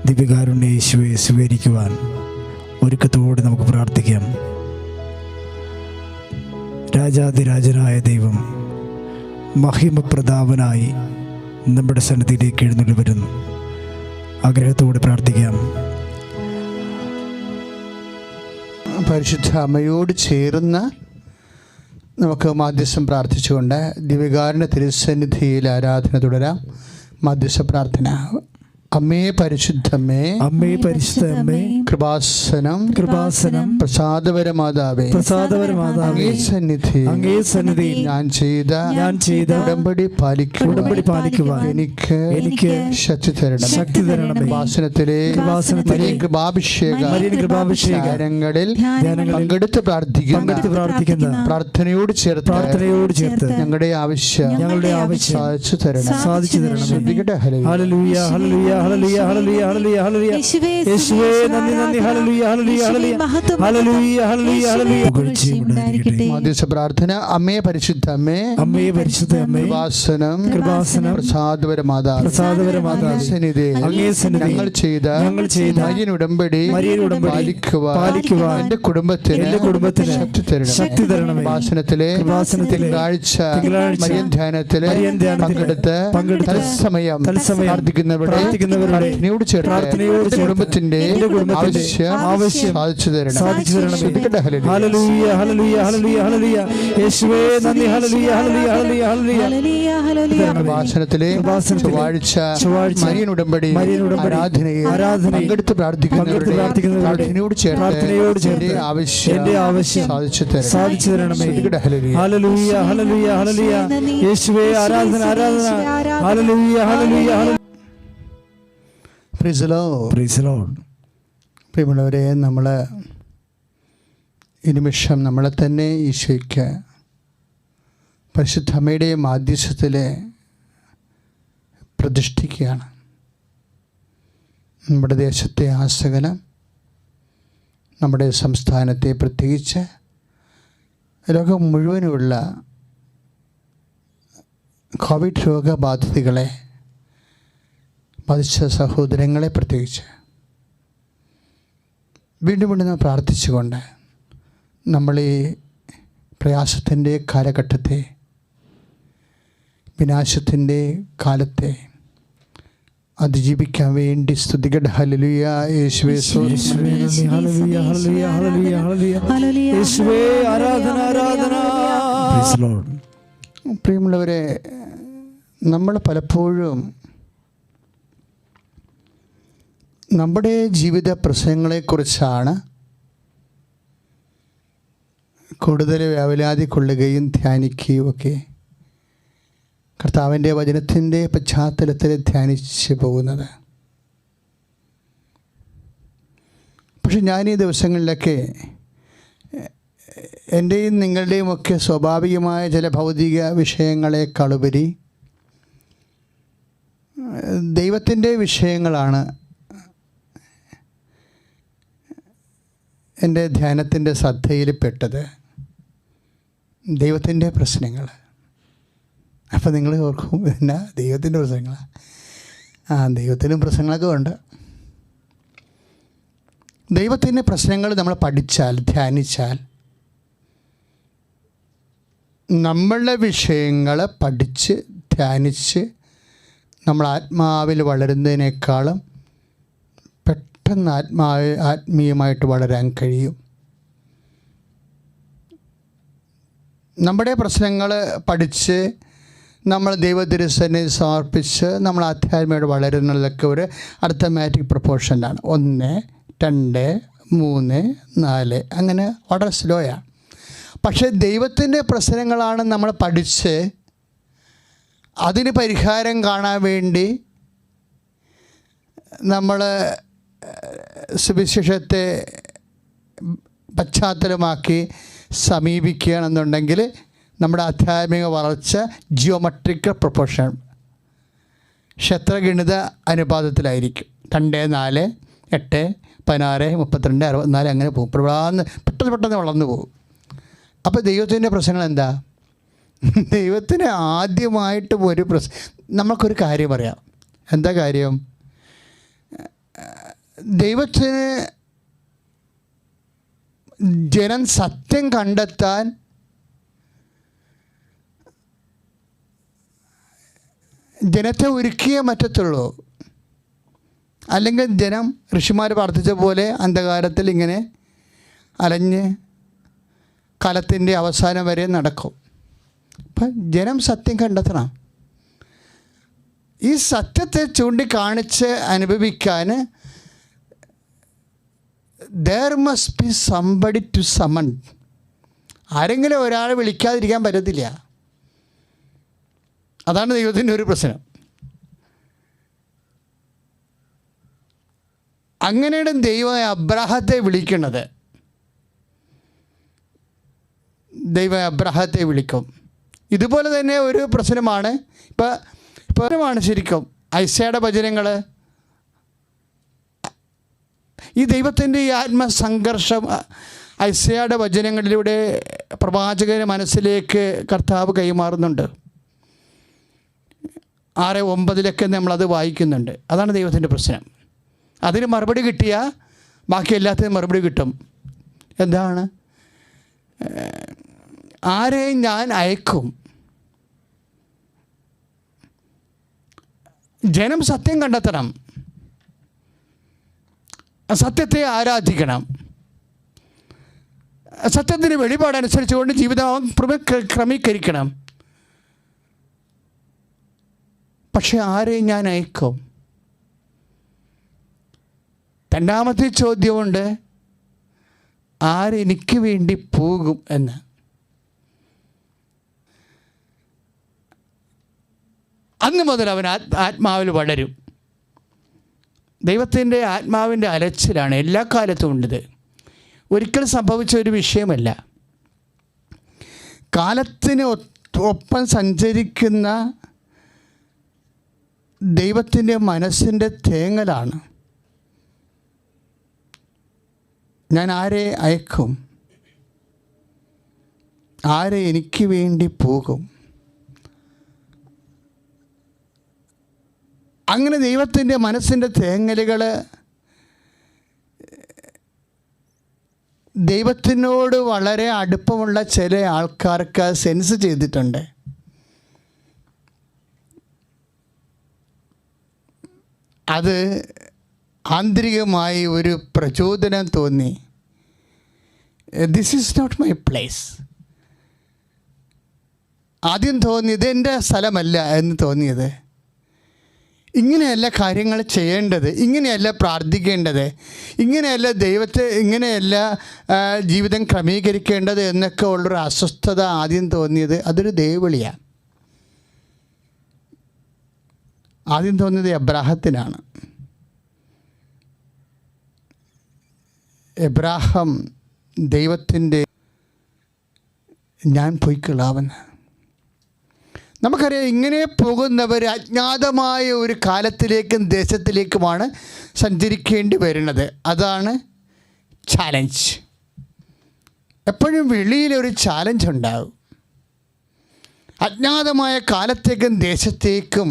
ദിവ്യകാരുണ്യ യേശുവെ സ്വീകരിക്കുവാൻ ഒരുക്കത്തോടെ നമുക്ക് പ്രാർത്ഥിക്കാം. രാജാതിരാജനായ ദൈവം മഹിമപ്രതാപനായി നമ്മുടെ സന്നിധിയിലേക്ക് എഴുന്നള്ളി വരുന്നു. ആഗ്രഹത്തോടെ പ്രാർത്ഥിക്കാം. പരിശുദ്ധ അമ്മയോട് ചേർന്ന് നമുക്ക് മാധ്യസ്ഥം പ്രാർത്ഥിച്ചുകൊണ്ട് ദിവ്യകാരുണ്യ തിരുസന്നിധിയിൽ ആരാധന തുടരാം. മാധ്യസ്ഥ പ്രാർത്ഥന. അമ്മേ പരിശുദ്ധമ്മേ, അമ്മേ പരിശുദ്ധമ്മേ, കൃപാസനം കൃപാസനം, പ്രസാദപരമാതാവേ, പ്രസാദപരമാതാവേ, അങ്ങേ സന്നിധി ഞാൻ ചെയ്ത ഉടമ്പടി പാലിക്കുവാൻ എനിക്ക് ശക്തി തരണം. കൃപാസനത്തിലെ കൃപാഭിഷേകങ്ങളിൽ പങ്കെടുത്ത് പ്രാർത്ഥിക്കുന്ന പ്രാർത്ഥനയോട് ചേർത്ത് ഞങ്ങളുടെ ആവശ്യം സാധിച്ചു തരണം. ശ്രദ്ധിക്കട്ടെ. ഹല്ലേലൂയ, ഹല്ലേലൂയ, ഹല്ലേലൂയ, ഹല്ലേലൂയ, ഹല്ലേലൂയ, ഹല്ലേലൂയ. യേശുവേ നന്ദി, നന്ദി. ഹല്ലേലൂയ, ഹല്ലേലൂയ, ഹല്ലേലൂയ, ഹല്ലേലൂയ, ഹല്ലേലൂയ, ഹല്ലേലൂയ. മാധ്യസ്ഥ പ്രാർത്ഥന. അമ്മേ പരിശുദ്ധമ്മേ, അമ്മേ പരിശുദ്ധമ്മേ, കൃപാസനം, പ്രസാദപരമാതാവേ, അങ്ങേ സന്നിധി ഞങ്ങൾ ചെയ്ത മരിയൻ ഉടമ്പടി പാലിക്കുവാൻ എന്റെ കുടുംബത്തിന് ശക്തി തരണം. കൃപാസനത്തിലെ തിങ്കളാഴ്ച മരിയൻ ധ്യാനത്തിലെ പങ്കെടുത്ത് തത്സമയം പ്രാർത്ഥിക്കുന്നവരുടെ കുടുംബത്തിന്റെ ആവശ്യം സാധിച്ചു തരണം. ഹല്ലേലൂയ, ഹല്ലേലൂയ, ഹല്ലേലൂയ, ഹല്ലേലൂയ. യേശുവേ നന്ദി. ഹല്ലേലൂയ, ഹല്ലേലൂയ, ഹല്ലേലൂയ, ഹല്ലേലൂയ. പ്രഭാഷണത്തിലെ ചൊവ്വാഴ്ച മരിയൻ ഉടമ്പടി ആരാധനയിൽ പങ്കെടുത്ത് പ്രാർത്ഥിക്കുന്നവരോട് ചേർത്ത് എന്റെ ആവശ്യം സാധിച്ചു തരണമേ. ഹല്ലേലൂയ, ഹല്ലേലൂയ, ഹല്ലേലൂയ. യേശുവേ ആരാധന, ആരാധന. ഹല്ലേലൂയ, ഹല്ലേലൂയ, ഹല്ലേലൂയ. Praise the Lord. പ്രിയമുള്ളവരെ, നമ്മൾ ഈ നിമിഷം നമ്മളെ തന്നെ ഈശോയ്ക്ക് പരിശുദ്ധ അമ്മയുടെ മാധ്യസ്ഥത്തിൽ പ്രതിഷ്ഠിക്കുകയാണ്. നമ്മുടെ ദേശത്തെ ആസകലം, നമ്മുടെ സംസ്ഥാനത്തെ, പ്രത്യേകിച്ച് ലോകം മുഴുവനുമുള്ള കോവിഡ് രോഗബാധിതകളെ ബാധിച്ച സഹോദരങ്ങളെ പ്രത്യേകിച്ച് വീണ്ടും വീണ്ടും പ്രാർത്ഥിച്ചുകൊണ്ട് നമ്മൾ ഈ പ്രയാസത്തിൻ്റെ കാലഘട്ടത്തെ, വിനാശത്തിൻ്റെ കാലത്തെ അതിജീവിക്കാൻ വേണ്ടി സ്തുതിക്കട്ടെ. ഹല്ലേലൂയ, യേശുവേ ഹല്ലേലൂയ, ഹല്ലേലൂയ, ഹല്ലേലൂയ, ഹല്ലേലൂയ. യേശുവേ ആരാധന, ആരാധന. Praise the Lord. പ്രിയമുള്ളവരെ, നമ്മൾ പലപ്പോഴും നമ്മുടെ ജീവിത പ്രശ്നങ്ങളെക്കുറിച്ചാണ് കൂടുതൽ വ്യാകുലത കൊള്ളുകയും ധ്യാനിക്കുകയും ഒക്കെ കർത്താവിൻ്റെ വചനത്തിൻ്റെ പശ്ചാത്തലത്തിൽ ധ്യാനിച്ച് പോകുന്നത്. പക്ഷെ ഞാൻ ഈ ദിവസങ്ങളിലൊക്കെ എൻ്റെയും നിങ്ങളുടെയും ഒക്കെ സ്വാഭാവികമായ ചില ഭൗതിക വിഷയങ്ങളെക്കാളുപരി ദൈവത്തിൻ്റെ വിഷയങ്ങളാണ് എൻ്റെ ധ്യാനത്തിൻ്റെ ശ്രദ്ധയിൽപ്പെട്ടത്. ദൈവത്തിൻ്റെ പ്രശ്നങ്ങൾ. അപ്പോൾ നിങ്ങൾ ഓർക്കും, എന്നാ ദൈവത്തിൻ്റെ പ്രശ്നങ്ങളാണ്? ദൈവത്തിനും പ്രശ്നങ്ങളൊക്കെ ഉണ്ട്. ദൈവത്തിൻ്റെ പ്രശ്നങ്ങൾ നമ്മൾ പഠിച്ചാൽ, ധ്യാനിച്ചാൽ, നമ്മളുടെ വിഷയങ്ങൾ പഠിച്ച് ധ്യാനിച്ച് നമ്മൾ ആത്മാവിൽ വളരുന്നതിനേക്കാളും പെട്ടെന്ന് ആത്മീയമായിട്ട് വളരാൻ കഴിയും. നമ്മുടെ പ്രശ്നങ്ങൾ പഠിച്ച് നമ്മൾ ദൈവത്തിരുസന്നിധിയിൽ സമർപ്പിച്ച് നമ്മൾ ആധ്യാത്മികമായിട്ട് വളരുന്നതൊക്കെ ഒരു അർത്ഥമാറ്റിക് പ്രൊപ്പോർഷനിലാണ്. 1, 2, 3, 4 അങ്ങനെ വളരെ സ്ലോയാണ്. പക്ഷേ ദൈവത്തിൻ്റെ പ്രശ്നങ്ങളാണ് നമ്മൾ പഠിച്ച് അതിന് പരിഹാരം കാണാൻ വേണ്ടി നമ്മൾ സുവിശേഷത്തെ പശ്ചാത്തലമാക്കി സമീപിക്കുകയാണെന്നുണ്ടെങ്കിൽ നമ്മുടെ ആധ്യാത്മിക വളർച്ച ജിയോമെട്രിക്കൽ പ്രൊപ്പോർഷൻ, ക്ഷേത്രഗണിത അനുപാതത്തിലായിരിക്കും. 2, 4, 8, 16, 32, 64 അങ്ങനെ പോകും. പെട്ടെന്ന് വളർന്നു പോകും. അപ്പോൾ ദൈവത്തിൻ്റെ പ്രശ്നങ്ങൾ എന്താ? ദൈവത്തിന് ആദ്യമായിട്ട് ഒരു നമുക്കൊരു കാര്യം പറയാം. എന്താ കാര്യം? ദൈവത്തിന് ജനം സത്യം കണ്ടെത്താൻ ജനത്തെ ഒരുക്കിയേ പറ്റത്തുള്ളൂ. അല്ലെങ്കിൽ ജനം ഋഷിമാർ പ്രാർത്ഥിച്ച പോലെ അന്ധകാരത്തിൽ ഇങ്ങനെ അലഞ്ഞ് കാലത്തിൻ്റെ അവസാനം വരെ നടക്കും. അപ്പം ജനം സത്യം കണ്ടെത്തണം. ഈ സത്യത്തെ ചൂണ്ടിക്കാണിച്ച് അനുഭവിക്കാൻ there must be somebody to summon. ആരെങ്കിലും ഒരാളെ വിളിക്കാതിരിക്കാൻ പറ്റത്തില്ല. അതാണ് ദൈവത്തിൻ്റെ ഒരു പ്രശ്നം. അങ്ങനെയാണ് ദൈവം അബ്രാഹത്തെ വിളിക്കുന്നത്. ദൈവം അബ്രാഹത്തെ വിളിക്കും. ഇതുപോലെ തന്നെ ഒരു പ്രശ്നമാണ് ഇപ്പോഴാണ് ശരിക്കും ഐസയുടെ വചനങ്ങൾ. ഈ ദൈവത്തിൻ്റെ ഈ ആത്മസംഘർഷം ഐസയുടെ വചനങ്ങളിലൂടെ പ്രവാചകൻ്റെ മനസ്സിലേക്ക് കർത്താവ് കൈമാറുന്നുണ്ട്. 6:9 നമ്മളത് വായിക്കുന്നുണ്ട്. അതാണ് ദൈവത്തിൻ്റെ പ്രശ്നം. അതിന് മറുപടി കിട്ടിയാൽ ബാക്കി എല്ലാത്തിനും മറുപടി കിട്ടും. എന്താണ്? ആരെയും ഞാൻ അയക്കും. ജനം സത്യം കണ്ടെത്തണം, സത്യത്തെ ആരാധിക്കണം, സത്യത്തിന് വെളിപാടനുസരിച്ചുകൊണ്ട് ജീവിതം ക്രമീകരിക്കണം. പക്ഷെ ആരെയും ഞാൻ അയക്കും. രണ്ടാമത്തെ ചോദ്യമുണ്ട്, ആരെനിക്ക് വേണ്ടി പോകും എന്ന്. അന്ന് മുതൽ അവൻ ആത്മാവിൽ വളരും. ദൈവത്തിൻ്റെ ആത്മാവിൻ്റെ അലച്ചിലാണ് എല്ലാ കാലത്തും ഉണ്ടത്. ഒരിക്കലും സംഭവിച്ച ഒരു വിഷയമല്ല. കാലത്തിന് ഒപ്പം സഞ്ചരിക്കുന്ന ദൈവത്തിൻ്റെ മനസ്സിൻ്റെ തേങ്ങലാണ്. ഞാൻ ആരെ അയക്കും, ആരെ എനിക്ക് വേണ്ടി പോകും. അങ്ങനെ ദൈവത്തിൻ്റെ മനസ്സിൻ്റെ തേങ്ങലുകൾ ദൈവത്തിനോട് വളരെ അടുപ്പമുള്ള ചില ആൾക്കാർക്ക് സെൻസ് ചെയ്തിട്ടുണ്ട്. അത് ആന്തരികമായി ഒരു പ്രചോദനം തോന്നി. This is not my place. ആദ്യം തോന്നിയത് എൻ്റെ സ്ഥലമല്ല എന്ന് തോന്നിയത്. ഇങ്ങനെയല്ല കാര്യങ്ങൾ ചെയ്യേണ്ടത്, ഇങ്ങനെയല്ല പ്രാർത്ഥിക്കേണ്ടത്, ഇങ്ങനെയല്ല ഇങ്ങനെയല്ല ജീവിതം ക്രമീകരിക്കേണ്ടത് എന്നൊക്കെ ഉള്ളൊരു അസ്വസ്ഥത ആദ്യം തോന്നിയത്. അതൊരു ദൈവവിളിയാണ്. ആദ്യം തോന്നിയത് എബ്രാഹത്തിനാണ്. എബ്രാഹാം ദൈവത്തിൻ്റെ ഞാൻ പൊയ്ക്കൊള്ളാമെന്ന്. നമുക്കറിയാം, ഇങ്ങനെ പോകുന്നവർ അജ്ഞാതമായ ഒരു കാലത്തിലേക്കും ദേശത്തിലേക്കുമാണ് സഞ്ചരിക്കേണ്ടി വരുന്നത്. അതാണ് ചാലഞ്ച്. എപ്പോഴും വെളിയിലൊരു ചാലഞ്ച് ഉണ്ടാകും. അജ്ഞാതമായ കാലത്തേക്കും ദേശത്തേക്കും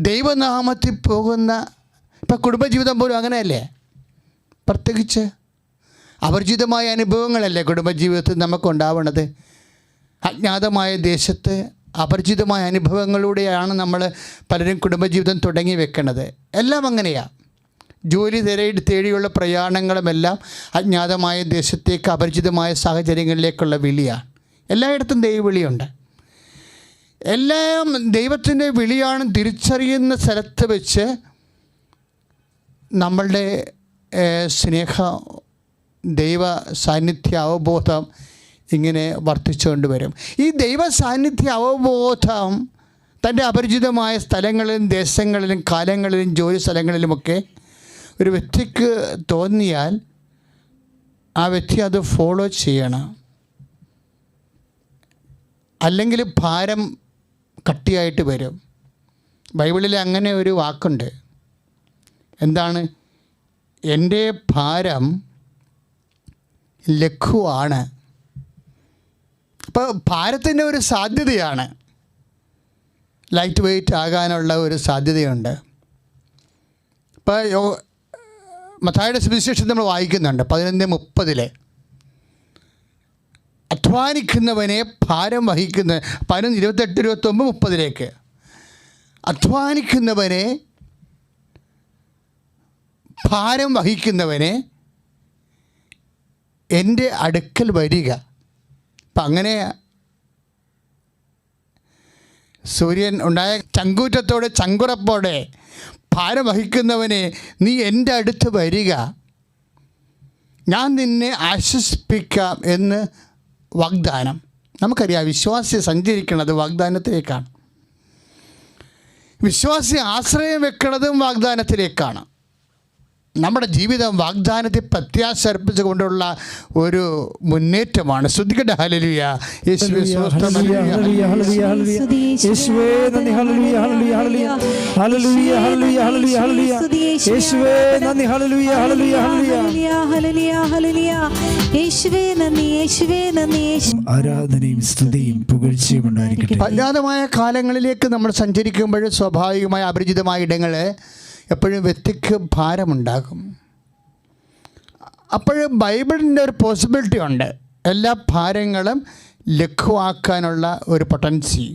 ദൈവനാമത്തിൽ പോകുന്ന, ഇപ്പം കുടുംബജീവിതം പോലും അങ്ങനെയല്ലേ. പ്രത്യേകിച്ച് അപരിചിതമായ അനുഭവങ്ങളല്ലേ കുടുംബജീവിതത്തിൽ നമുക്കുണ്ടാവുന്നത്. അജ്ഞാതമായ ദേശത്ത് അപരിചിതമായ അനുഭവങ്ങളിലൂടെയാണ് നമ്മൾ പലരും കുടുംബജീവിതം തുടങ്ങി വെക്കുന്നത്. എല്ലാം അങ്ങനെയാണ്. ജോലി തേടിയുള്ള പ്രയാണങ്ങളുമെല്ലാം അജ്ഞാതമായ ദേശത്തേക്ക് അപരിചിതമായ സാഹചര്യങ്ങളിലേക്കുള്ള വിളിയാണ്. എല്ലായിടത്തും ദൈവവിളിയുണ്ട്. എല്ലാം ദൈവത്തിൻ്റെ വിളിയാണ് തിരിച്ചറിയുന്ന സ്ഥലത്ത് വെച്ച് നമ്മളുടെ സ്നേഹം, ദൈവ സാന്നിധ്യ അവബോധം ഇങ്ങനെ വർദ്ധിച്ചുകൊണ്ട് വരും. ഈ ദൈവ സാന്നിധ്യ അവബോധം തൻ്റെ അപരിചിതമായ സ്ഥലങ്ങളിലും ദേശങ്ങളിലും കാലങ്ങളിലും ജോലി സ്ഥലങ്ങളിലുമൊക്കെ ഒരു വ്യക്തിക്ക് തോന്നിയാൽ ആ വ്യക്തി അത് ഫോളോ ചെയ്യണം. അല്ലെങ്കിൽ ഭാരം കട്ടിയായിട്ട് വരും. ബൈബിളിൽ അങ്ങനെ ഒരു വാക്കുണ്ട്. എന്താണ്? എൻ്റെ ഭാരം ലഘുവാണ്. അപ്പോൾ ഭാരത്തിൻ്റെ ഒരു സാധ്യതയാണ്, ലൈറ്റ് വെയ്റ്റ് ആകാനുള്ള ഒരു സാധ്യതയുണ്ട്. ഇപ്പോൾ മത്തായിയുടെ സുവിശേഷം നമ്മൾ വായിക്കുന്നുണ്ട് 11:30. അധ്വാനിക്കുന്നവനെ ഭാരം വഹിക്കുന്ന 11:28, 29, 30 അധ്വാനിക്കുന്നവനെ ഭാരം വഹിക്കുന്നവനെ എൻ്റെ അടുക്കൽ വരിക. അപ്പം അങ്ങനെ സൂര്യൻ ഉണ്ടായ ചങ്കൂറ്റത്തോടെ ചങ്കുറപ്പോടെ ഭാരം വഹിക്കുന്നവനെ നീ എൻ്റെ അടുത്ത് വരിക, ഞാൻ നിന്നെ ആശ്വസിപ്പിക്കാം എന്ന് വാഗ്ദാനം. നമുക്കറിയാം വിശ്വാസി സഞ്ചരിക്കുന്നത് വാഗ്ദാനത്തിലേക്കാണ്. വിശ്വാസി ആശ്രയം വെക്കുന്നതും വാഗ്ദാനത്തിലേക്കാണ്. നമ്മുടെ ജീവിതം വാഗ്ദാനത്തെ പ്രത്യാശ അർപ്പിച്ചുകൊണ്ടുള്ള ഒരു മുന്നേറ്റമാണ്. ശ്രദ്ധിക്കട്ടെ. ഹല്ലേലൂയ. യേശുവേ സ്തോത്രം. ഹല്ലേലൂയ ഹല്ലേലൂയ ഹല്ലേലൂയ യേശുവേ നന്ദി. ഹല്ലേലൂയ ഹല്ലേലൂയ ഹല്ലേലൂയ ഹല്ലേലൂയ ഹല്ലേലൂയ ഹല്ലേലൂയ ഹല്ലേലൂയ യേശുവേ നന്ദി. ഹല്ലേലൂയ ഹല്ലേലൂയ ഹല്ലേലൂയ ഹല്ലേലൂയ ഹല്ലേലൂയ യേശുവേ നന്ദി. യേശുവേ നന്ദി. ആരാധനയും സ്തുതിയും പുകഴ്ചയും ഉണ്ടായിരിക്കട്ടെ. അജ്ഞാതമായ കാലങ്ങളിലേക്ക് നമ്മൾ സഞ്ചരിക്കുമ്പോൾ സ്വാഭാവികമായ അപരിചിതമായ ഇടങ്ങൾ എപ്പോഴും വ്യക്തിക്ക് ഭാരമുണ്ടാകും. അപ്പോഴും ബൈബിളിൻ്റെ ഒരു പോസിബിലിറ്റി ഉണ്ട്, എല്ലാ ഭാരങ്ങളും ലഘുവാക്കാനുള്ള ഒരു പൊട്ടൻസി.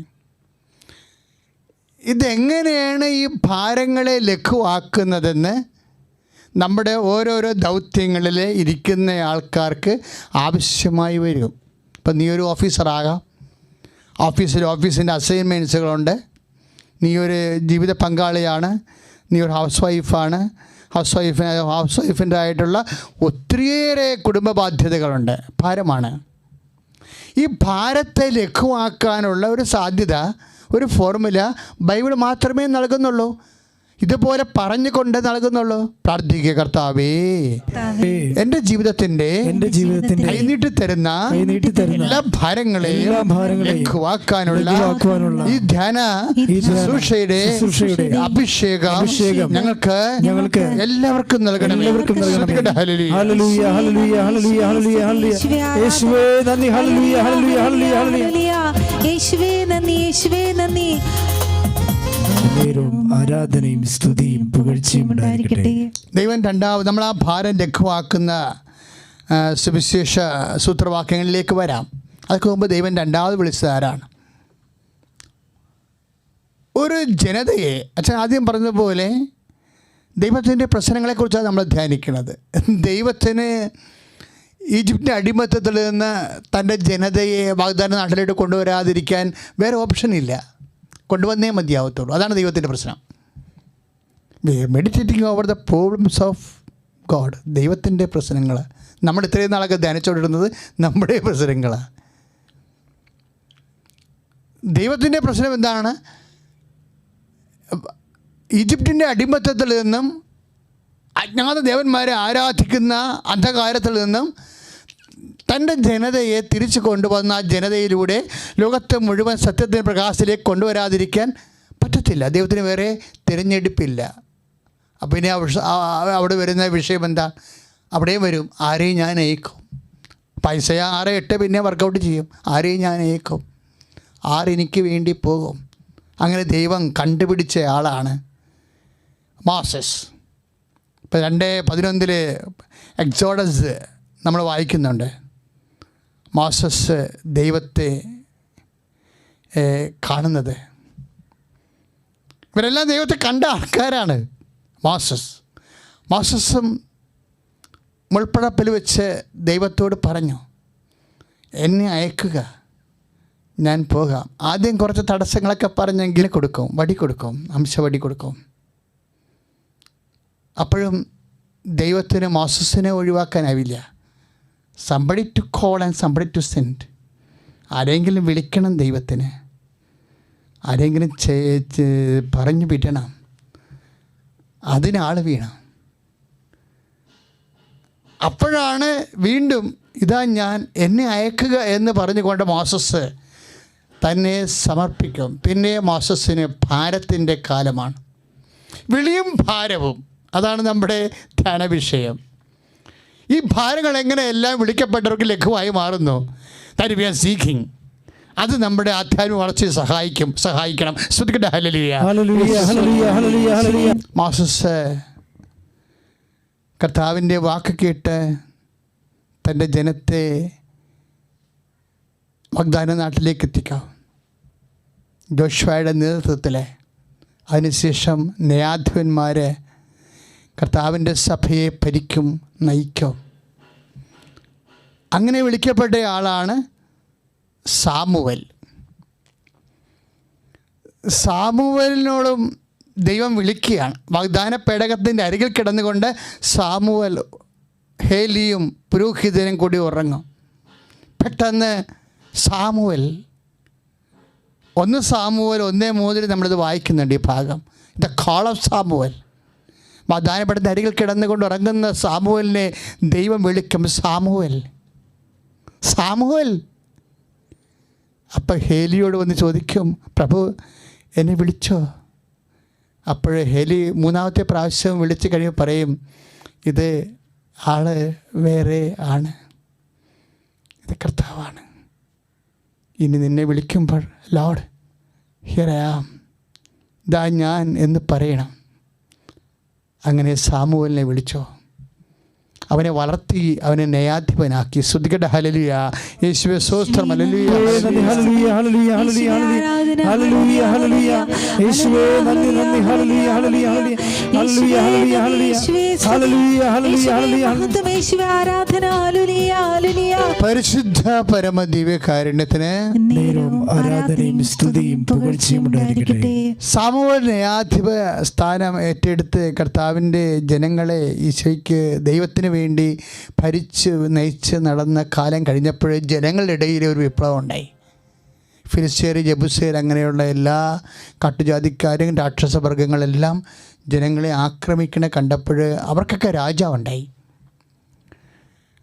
ഇതെങ്ങനെയാണ് ഈ ഭാരങ്ങളെ ലഘുവാക്കുന്നതെന്ന് നമ്മുടെ ഓരോരോ ദൗത്യങ്ങളിൽ ഇരിക്കുന്ന ആൾക്കാർക്ക് ആവശ്യമായി വരും. ഇപ്പം നീ ഒരു ഓഫീസറാകാം, ഓഫീസിൻ്റെ അസൈൻമെൻറ്റ്സുകളുണ്ട്. നീ ഒരു ജീവിത പങ്കാളിയാണ്, നീ ഒരു ഹൗസ് വൈഫാണ്. ഹൗസ് വൈഫിൻ്റെ ആയിട്ടുള്ള ഒത്തിരിയേറെ കുടുംബ ബാധ്യതകളുണ്ട്, ഭാരമാണ്. ഈ ഭാരത്തെ ലഘുവാക്കാനുള്ള ഒരു സാധ്യത, ഒരു ഫോർമുല ബൈബിൾ മാത്രമേ നൽകുന്നുള്ളൂ. ഇതുപോലെ പറഞ്ഞുകൊണ്ട് നൽകുന്നുള്ളൂ. പ്രാർത്ഥിക്കുക, കർത്താവേ എൻ്റെ ജീവിതത്തിൻ്റെ കൈനീട്ടി തരുന്ന എല്ലാ ഭാരങ്ങളെയും ലഘുവാക്കാനുള്ള ഈ ധ്യാന ശുശ്രൂഷയുടെ അഭിഷേകം ഞങ്ങൾക്ക് എല്ലാവർക്കും നൽകണം. ഹല്ലേലൂയ ഹല്ലേലൂയ ഹല്ലേലൂയ ഹല്ലേലൂയ ഹല്ലേലൂയ യേശുവേ നന്ദി. ഹല്ലേലൂയ ഹല്ലേലൂയ ഹല്ലേലൂയ ഹല്ലേലൂയ യേശുവേ നന്ദി. യേശുവേ നന്ദി. ആരാധനയും സ്തുതിയും പുകഴ്ചയും ഉണ്ടായിരിക്കട്ടെ. ദൈവം രണ്ടാമത് നമ്മൾ ആ ഭാരം ലഘുവാക്കുന്ന സുവിശേഷ സൂത്രവാക്യങ്ങളിലേക്ക് വരാം. അതൊക്കെ മുമ്പ് ദൈവം രണ്ടാമത് വിളിച്ചത് ആരാണ്? ഒരു ജനതയെ. അച്ഛൻ ആദ്യം പറഞ്ഞതുപോലെ ദൈവത്തിൻ്റെ പ്രശ്നങ്ങളെക്കുറിച്ചാണ് നമ്മൾ ധ്യാനിക്കുന്നത്. ദൈവത്തിന് ഈജിപ്തിൻ്റെ അടിമത്തത്തിൽ നിന്ന് തൻ്റെ ജനതയെ വാഗ്ദാന നാട്ടിലോട്ട് കൊണ്ടുവരാതിരിക്കാൻ വേറെ ഓപ്ഷനില്ല, കൊണ്ടുവന്നേ മതിയാവത്തുള്ളൂ. അതാണ് ദൈവത്തിൻ്റെ പ്രശ്നം. Meditating over the problems of God. ദൈവത്തിൻ്റെ പ്രശ്നങ്ങൾ നമ്മൾ ഇത്രയും നാളൊക്കെ ധ്യാനിച്ചുകൊണ്ടിരുന്നത് നമ്മുടെ പ്രശ്നങ്ങളാണ്. ദൈവത്തിൻ്റെ പ്രശ്നം എന്താണ്? ഈജിപ്തിൻ്റെ അടിമത്തത്തിൽ നിന്നും അജ്ഞാത ദേവന്മാരെ ആരാധിക്കുന്ന അന്ധകാരത്തിൽ നിന്നും തൻ്റെ ജനതയെ തിരിച്ചു കൊണ്ടുവന്ന ആ ജനതയിലൂടെ ലോകത്തെ മുഴുവൻ സത്യത്തിൻ്റെ പ്രകാശത്തിലേക്ക് കൊണ്ടുവരാതിരിക്കാൻ പറ്റത്തില്ല. ദൈവത്തിന് വേറെ തിരഞ്ഞെടുപ്പില്ല. അപ്പം ഇനി അവിടെ വരുന്ന വിഷയം എന്താ? അവിടെയും വരും, ആരെയും ഞാൻ അയക്കും. പൈസ 6-8 പിന്നെ വർക്കൗട്ട് ചെയ്യും. ആരെയും ഞാൻ അയക്കും, ആരെനിക്ക് വേണ്ടി പോകും. അങ്ങനെ ദൈവം കണ്ടുപിടിച്ച ആളാണ് മോസസ്. ഇപ്പം 2:11 എക്സോഡസ് നമ്മൾ വായിക്കുന്നുണ്ട്. മോസസ് ദൈവത്തെ കാണുന്നത്. ഇവരെല്ലാം ദൈവത്തെ കണ്ട ആൾക്കാരാണ്. മോസസും മുൾപ്പടപ്പിൽ വെച്ച് ദൈവത്തോട് പറഞ്ഞു, എന്നെ അയക്കുക, ഞാൻ പോകാം. ആദ്യം കുറച്ച് തടസ്സങ്ങളൊക്കെ പറഞ്ഞെങ്കിൽ കൊടുക്കും, വടി കൊടുക്കും, അംശവടി കൊടുക്കും. അപ്പോഴും ദൈവത്തിന് മോസസിനെ ഒഴിവാക്കാനാവില്ല. Somebody to call and somebody to send. ആരെങ്കിലും വിളിക്കണം, ദൈവത്തിന് ആരെങ്കിലും പറഞ്ഞു വിടണം, അതിനാൾ വീണം. അപ്പോഴാണ് വീണ്ടും ഇതാ ഞാൻ, എന്നെ അയക്കുക എന്ന് പറഞ്ഞുകൊണ്ട് മോസസ് തന്നെ സമർപ്പിക്കും. പിന്നെ മോസസിന് ഭാരത്തിൻ്റെ കാലമാണ്. വിളിയും ഭാരവും, അതാണ് നമ്മുടെ ധ്യാന വിഷയം. ഈ ഭാരങ്ങൾ എങ്ങനെ എല്ലാം വിളിക്കപ്പെട്ടവർക്ക് ലഘുവായി മാറുന്നു? That we are seeking. അത് നമ്മുടെ ആധ്യാത്മിക വളർച്ചയെ സഹായിക്കണം. ശ്രദ്ധിക്കട്ടെ. ഹല്ലേലൂയ ഹല്ലേലൂയ ഹല്ലേലൂയ ഹല്ലേലൂയ. മോസസ് കർത്താവിൻ്റെ വാക്ക് കേട്ട് തൻ്റെ ജനത്തെ വാഗ്ദാന നാട്ടിലേക്ക് എത്തിക്കാം. ജോഷുവയുടെ നേതൃത്വത്തിൽ അതിനുശേഷം ന്യായാധിപന്മാർ കർത്താവിൻ്റെ സഭയെ ഭരിക്കും, നയിക്കും. അങ്ങനെ വിളിക്കപ്പെട്ട ആളാണ് സാമുവൽ. സാമുവലിനോടും ദൈവം വിളിക്കുകയാണ്. വാഗ്ദാന പേടകത്തിൻ്റെ അരികിൽ കിടന്നുകൊണ്ട് സാമുവൽ ഹേലിയും പുരോഹിതനും കൂടി ഉറങ്ങും. പെട്ടെന്ന് സാമുവൽ 1 സാമുവൽ 1:3 നമ്മളിത് വായിക്കുന്നുണ്ട്. ഈ ഭാഗം ദ കോൾ ഓഫ് സാമുവൽ. വാഗ്ദാനപ്പെടുന്ന അരികിൽ കിടന്നുകൊണ്ട് ഉറങ്ങുന്ന സാമുവലിനെ ദൈവം വിളിക്കും, സാമുവൽ, സാമുവൽ. അപ്പം ഹേലിയോട് വന്ന് ചോദിക്കും, പ്രഭു എന്നെ വിളിച്ചോ? അപ്പോൾ ഹേലി 3-ാമത്തെ പ്രാവശ്യം വിളിച്ച് കഴിയുമ്പോൾ പറയും, ഇത് ആൾ വേറെ ആണ്, ഇത് കർത്താവാണ്. ഇനി നിന്നെ വിളിക്കുമ്പോൾ ലോർഡ് ഹിയർ ഐ ആം, ഇതാ ഞാൻ എന്ന് പറയണം. അങ്ങനെ സാമുവലിനെ വിളിച്ചോ, അവനെ വളർത്തി, അവനെ ന്യായാധിപനാക്കി. സ്തുതിക്കട്ടെ, ഹല്ലേലൂയ. യേശുവേ സ്തോത്രം, ഹല്ലേലൂയ, ഹല്ലേലൂയ, ഹല്ലേലൂയ, ഹല്ലേലൂയ, ഹല്ലേലൂയ, ഹല്ലേലൂയ. യേശുവേ നന്ദി, നന്ദി, ഹല്ലേലൂയ, ഹല്ലേലൂയ, ഹല്ലേലൂയ, ഹല്ലേലൂയ, ഹല്ലേലൂയ, ഹല്ലേലൂയ, ഹല്ലേലൂയ, യേശുവേ ആരാധന, ഹല്ലേലൂയ, ഹല്ലേലൂയ. പരിശുദ്ധ പരമ ദിവ്യകാരുണ്യത്തിന് നേരവും ആരാധനയും സ്തുതിയും പുകഴ്ചയും ഉണ്ടായിരിക്കട്ടെ. സാമുവൽ ന്യായാധിപ സ്ഥാനം ഏറ്റെടുത്ത് കർത്താവിൻ്റെ ജനങ്ങളെ ഈശോയ്ക്ക് ദൈവത്തിന് വേണ്ടി ഭരിച്ച് നയിച്ച് നടന്ന കാലം കഴിഞ്ഞപ്പോൾ ജനങ്ങളുടെ ഇടയിൽ ഒരു വിപ്ലവം ഉണ്ടായി. ഫിലിസ്തീർ, ജബൂസ്യർ, അങ്ങനെയുള്ള എല്ലാ കാട്ടുജാതിക്കാരും രാക്ഷസവർഗങ്ങളെല്ലാം ജനങ്ങളെ ആക്രമിക്കണ കണ്ടപ്പോൾ അവർക്കൊക്കെ രാജാവുണ്ടായി.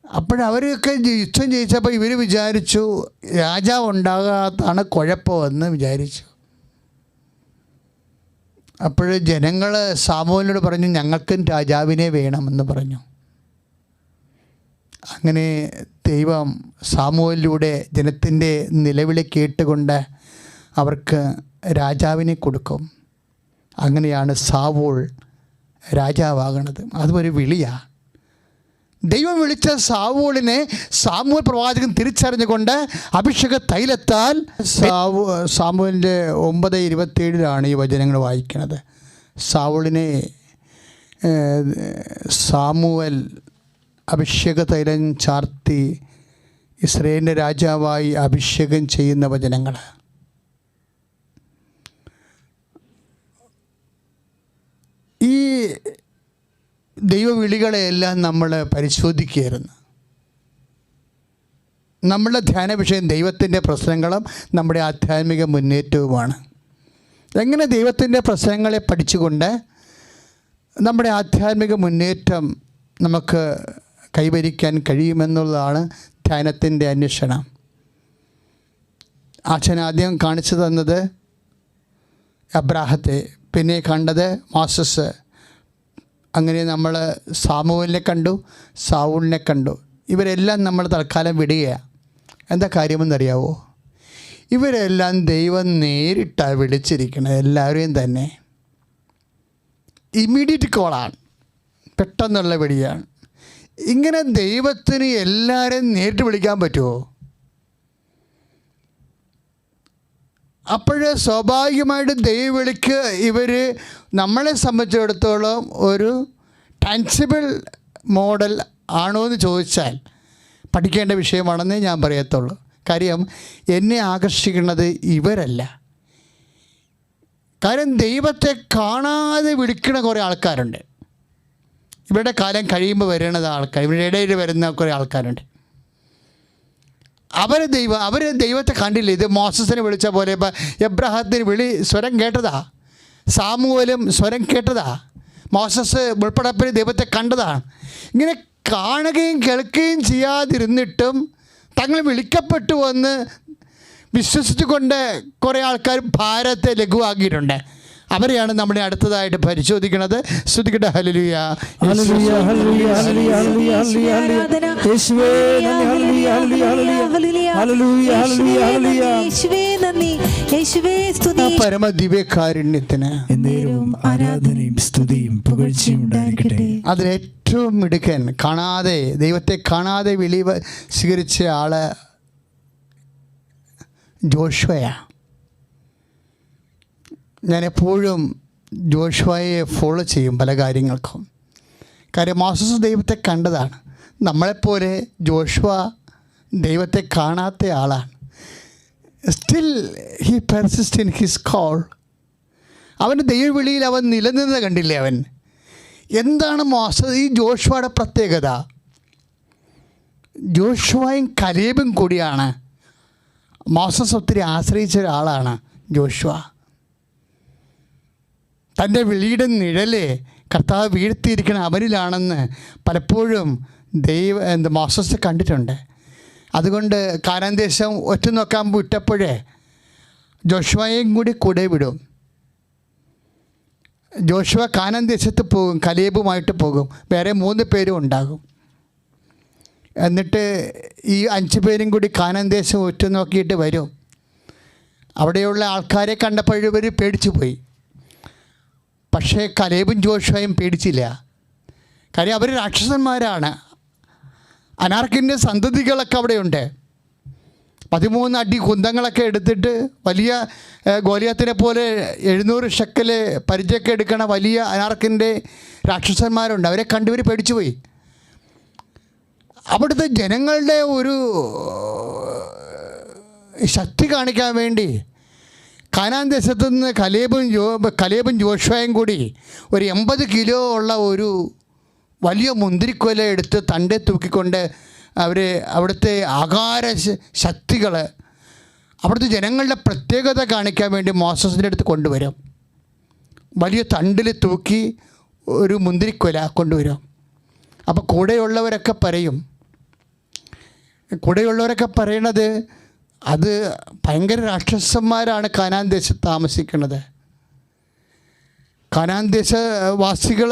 അപ്പോഴവരൊക്കെ യുദ്ധം ജയിച്ചപ്പോൾ ഇവർ വിചാരിച്ചു രാജാവ് ഉണ്ടാകാത്താണ് കുഴപ്പമെന്ന് വിചാരിച്ചു. അപ്പോൾ ജനങ്ങൾ സാമുവലിനോട് പറഞ്ഞു, ഞങ്ങൾക്കും രാജാവിനെ വേണമെന്ന് പറഞ്ഞു. അങ്ങനെ ദൈവം സാമുവലിലൂടെ ജനത്തിൻ്റെ നിലവിളി കേട്ടുകൊണ്ട് അവർക്ക് രാജാവിനെ കൊടുക്കും. അങ്ങനെയാണ് സാവൂൾ രാജാവാകണത്. അതും ഒരു വിളിയാണ്. ദൈവം വിളിച്ച സാവൂളിനെ സാമുവൽ പ്രവാചകൻ തിരിച്ചറിഞ്ഞുകൊണ്ട് അഭിഷേക തൈലത്താൽ സാമുവലിൻ്റെ 9:27 ഈ വചനങ്ങൾ വായിക്കുന്നത്. സാവൂളിനെ സാമുവൽ അഭിഷേക തൈലം ചാർത്തി ഇസ്രായേലിൻ്റെ രാജാവായി അഭിഷേകം ചെയ്യുന്ന വചനങ്ങൾ. ഈ ദൈവവിളികളെയെല്ലാം നമ്മൾ പരിശോധിക്കുകയായിരുന്നു. നമ്മളുടെ ധ്യാന വിഷയം ദൈവത്തിൻ്റെ പ്രശ്നങ്ങളും നമ്മുടെ ആധ്യാത്മിക മുന്നേറ്റവുമാണ്. എങ്ങനെ ദൈവത്തിൻ്റെ പ്രശ്നങ്ങളെ പഠിച്ചുകൊണ്ട് നമ്മുടെ ആധ്യാത്മിക മുന്നേറ്റം നമുക്ക് കൈവരിക്കാൻ കഴിയുമെന്നുള്ളതാണ് ധ്യാനത്തിൻ്റെ അന്വേഷണം. അച്ഛൻ ആദ്യം കാണിച്ചു തന്നത് അബ്രാഹത്തെ, പിന്നെ കണ്ടത് മോസസ്. അങ്ങനെ നമ്മൾ സാമുവലിനെ കണ്ടു, സാവൂളിനെ കണ്ടു. ഇവരെല്ലാം നമ്മൾ തൽക്കാലം വിടുകയാണ്. എന്താ കാര്യമെന്നറിയാവോ? ഇവരെല്ലാം ദൈവം നേരിട്ടാണ് വിളിച്ചിരിക്കുന്നത്. എല്ലാവരെയും തന്നെ ഇമ്മീഡിയറ്റ് കോളാണ്, പെട്ടെന്നുള്ള വിളിയാണ്. ഇങ്ങനെ ദൈവത്തിന് എല്ലാവരെയും നേരിട്ട് വിളിക്കാൻ പറ്റുമോ? അപ്പോൾ സ്വാഭാവികമായിട്ട് ദൈവവിളിക്ക് ഇവർ നമ്മളെ സംബന്ധിച്ചിടത്തോളം ഒരു ടാൻസിബിൾ മോഡൽ ആണോ എന്ന് ചോദിച്ചാൽ പഠിക്കേണ്ട വിഷയമാണെന്നേ ഞാൻ പറയത്തുള്ളൂ. കാര്യം എന്നെ ആകർഷിക്കുന്നത് ഇവരല്ല. കാര്യം ദൈവത്തെ കാണാതെ വിളിക്കുന്ന കുറേ ആൾക്കാരുണ്ട്. ഇവരുടെ കാലം കഴിയുമ്പോൾ വരുന്നത് ആൾക്കാർ, ഇവരുടെ ഇടയിൽ വരുന്ന കുറേ ആൾക്കാരുണ്ട്. അവർ ദൈവത്തെ കണ്ടില്ല. ഇത് മോസസിനെ വിളിച്ച പോലെ ഇപ്പം എബ്രഹാത്തിന് സ്വരം കേട്ടതാ, സാമുവലും സ്വരം കേട്ടതാ, മോസസ് ഉൾപ്പെടെ ദൈവത്തെ കണ്ടതാണ്. ഇങ്ങനെ കാണുകയും കേൾക്കുകയും ചെയ്യാതിരുന്നിട്ടും തങ്ങൾ വിളിക്കപ്പെട്ടു എന്ന് വിശ്വസിച്ചുകൊണ്ട് കുറേ ആൾക്കാർ ഭാരത്തെ ലഘുവാക്കിയിട്ടുണ്ട്. അവരെയാണ് നമ്മുടെ അടുത്തതായിട്ട് പരിശോധിക്കുന്നത്. സ്തുതിക്കട്ടെ, ഹല്ലേലൂയ, ഹല്ലേലൂയ, ഹല്ലേലൂയ, ഹല്ലേലൂയ, ഹല്ലേലൂയ, യേശുവേ നന്ദി, ഹല്ലേലൂയ, ഹല്ലേലൂയ, ഹല്ലേലൂയ, ഹല്ലേലൂയ, ഹല്ലേലൂയ, യേശുവേ നന്ദി, യേശുവേ സ്തുതി. പരമ ദിവ്യകാരുണ്യത്തിന് എന്നേരവും ആരാധനയും സ്തുതിയും പുകഴ്ചയും ഉണ്ടായിരിക്കട്ടെ. അതിലേറ്റവും മിടുക്കൻ, കാണാതെ ദൈവത്തെ കാണാതെ വിളി സ്വീകരിച്ച ആള് ജോഷുവയാണ്. ഞാനെപ്പോഴും ജോഷുവയെ ഫോളോ ചെയ്യും പല കാര്യങ്ങൾക്കും. കാര്യം മോസസ് ദൈവത്തെ കണ്ടതാണ്. നമ്മളെപ്പോലെ ജോഷുവ ദൈവത്തെ കാണാത്ത ആളാണ്. Still he persist in his call. അവൻ്റെ ദൈവവിളിയിൽ അവൻ നിലനിന്നത് കണ്ടില്ലേ? അവൻ എന്താണ് ഈ ജോഷുവയുടെ പ്രത്യേകത? ജോഷുവയും കലേബും കൂടിയാണ്. മോസസ് ഒത്തിരി ആശ്രയിച്ച ഒരാളാണ് ജോഷുവ. തൻ്റെ വിളിയുടെ നിഴല് കർത്താവ് വീഴ്ത്തിയിരിക്കുന്ന അവനിലാണെന്ന് പലപ്പോഴും മോസസ് കണ്ടിട്ടുണ്ട്. അതുകൊണ്ട് കാനാൻ ദേശം ഒറ്റ നോക്കാൻ വിട്ടപ്പോഴേ ജോഷുവയും കൂടെ വിടും. ജോഷുവ കാനാൻ ദേശത്ത് പോകും, കലേബുമായിട്ട് പോകും, വേറെ 3 പേരും ഉണ്ടാകും. എന്നിട്ട് ഈ 5 പേരും കൂടി കാനാൻ ദേശം ഒറ്റ നോക്കിയിട്ട് വരും. അവിടെയുള്ള ആൾക്കാരെ കണ്ടപ്പോഴവർ പേടിച്ചു പോയി. പക്ഷേ കലേബും ജോഷുവയും പേടിച്ചില്ല. കാര്യം അവർ രാക്ഷസന്മാരാണ്. അനാർക്കിൻ്റെ സന്തതികളൊക്കെ അവിടെയുണ്ട്. 13 അടി കുന്തങ്ങളൊക്കെ എടുത്തിട്ട് വലിയ ഗോലിയാത്തിനെ പോലെ 700 ഷെക്കൽ പരിചയമൊക്കെ എടുക്കണ വലിയ അനാർക്കിൻ്റെ രാക്ഷസന്മാരുണ്ട്. അവരെ കണ്ടവർ പേടിച്ചുപോയി. അവിടുത്തെ ജനങ്ങളുടെ ഒരു ശക്തി കാണിക്കാൻ വേണ്ടി കാനാൻ ദേശത്തു നിന്ന് കലേബും ജോഷുവയും കൂടി ഒരു 80 കിലോ ഉള്ള ഒരു വലിയ മുന്തിരിക്കൊല എടുത്ത് തണ്ടേ തൂക്കിക്കൊണ്ട് അവിടുത്തെ ആകാര ശക്തികൾ, അവിടുത്തെ ജനങ്ങളുടെ പ്രത്യേകത കാണിക്കാൻ വേണ്ടി മോസസിൻ്റെ അടുത്ത് കൊണ്ടുവരും. വലിയ തണ്ടിൽ തൂക്കി ഒരു മുന്തിരിക്കൊല കൊണ്ടുവരും. അപ്പോൾ കൂടെയുള്ളവരൊക്കെ പറയണത് അത് ഭയങ്കര രാക്ഷസന്മാരാണ് കാനാൻ ദേശത്ത് താമസിക്കുന്നത്. കാനാൻ ദേശവാസികൾ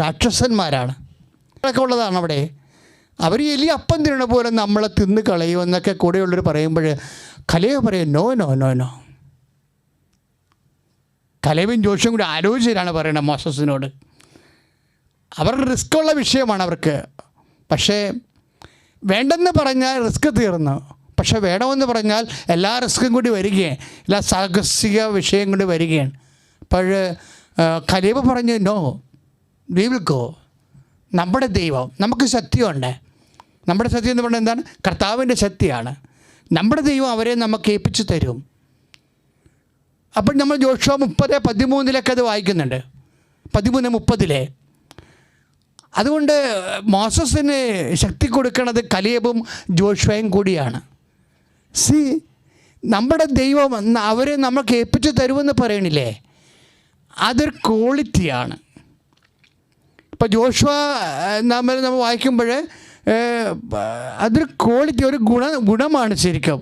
രാക്ഷസന്മാരാണ് ഒക്കെ ഉള്ളതാണ് അവിടെ. അവർ എലി അപ്പം തിന്നണ പോലെ നമ്മളെ തിന്ന് കളയുമെന്നൊക്കെ കൂടെയുള്ളവർ പറയുമ്പോൾ കലേബ് പറയും നോ നോ നോ നോ. കലേബും ജോഷും കൂടി ആലോചിച്ചിട്ടാണ് പറയണത് മോസസിനോട്. അവരുടെ റിസ്ക്കുള്ള വിഷയമാണ് അവർക്ക്. പക്ഷേ വേണ്ടെന്ന് പറഞ്ഞാൽ റിസ്ക് തീർന്നു. പക്ഷേ വേണമെന്ന് പറഞ്ഞാൽ എല്ലാ റിസ്ക്കും കൂടി വരികയാണ്, എല്ലാ സാഹസിക വിഷയം കൂടി വരികയാണ്. അപ്പോൾ കലേബ് പറഞ്ഞു നോ, വി വിൽ ഗോ. നമ്മുടെ ദൈവം, നമുക്ക് ശക്തിയുണ്ട്. നമ്മുടെ ശക്തി എന്ന് പറഞ്ഞാൽ എന്താണ്? കർത്താവിൻ്റെ ശക്തിയാണ്. നമ്മുടെ ദൈവം അവരെ നമുക്ക് ഏൽപ്പിച്ചു തരും. അപ്പോൾ നമ്മൾ ജോഷുവ 30:13 അത് വായിക്കുന്നുണ്ട്, 13:30. അതുകൊണ്ട് മോസസിന് ശക്തി കൊടുക്കുന്നത് കലേബും ജോഷുവയും കൂടിയാണ്. നമ്മുടെ ദൈവം അവരെ നമുക്ക് ഏൽപ്പിച്ചു തരുമെന്ന് പറയണില്ലേ, അതൊരു ക്വാളിറ്റിയാണ്. ഇപ്പോൾ ജോഷുവ നമ്മൾ വായിക്കുമ്പോൾ അതൊരു ക്വാളിറ്റി, ഒരു ഗുണമാണ് ശരിക്കും.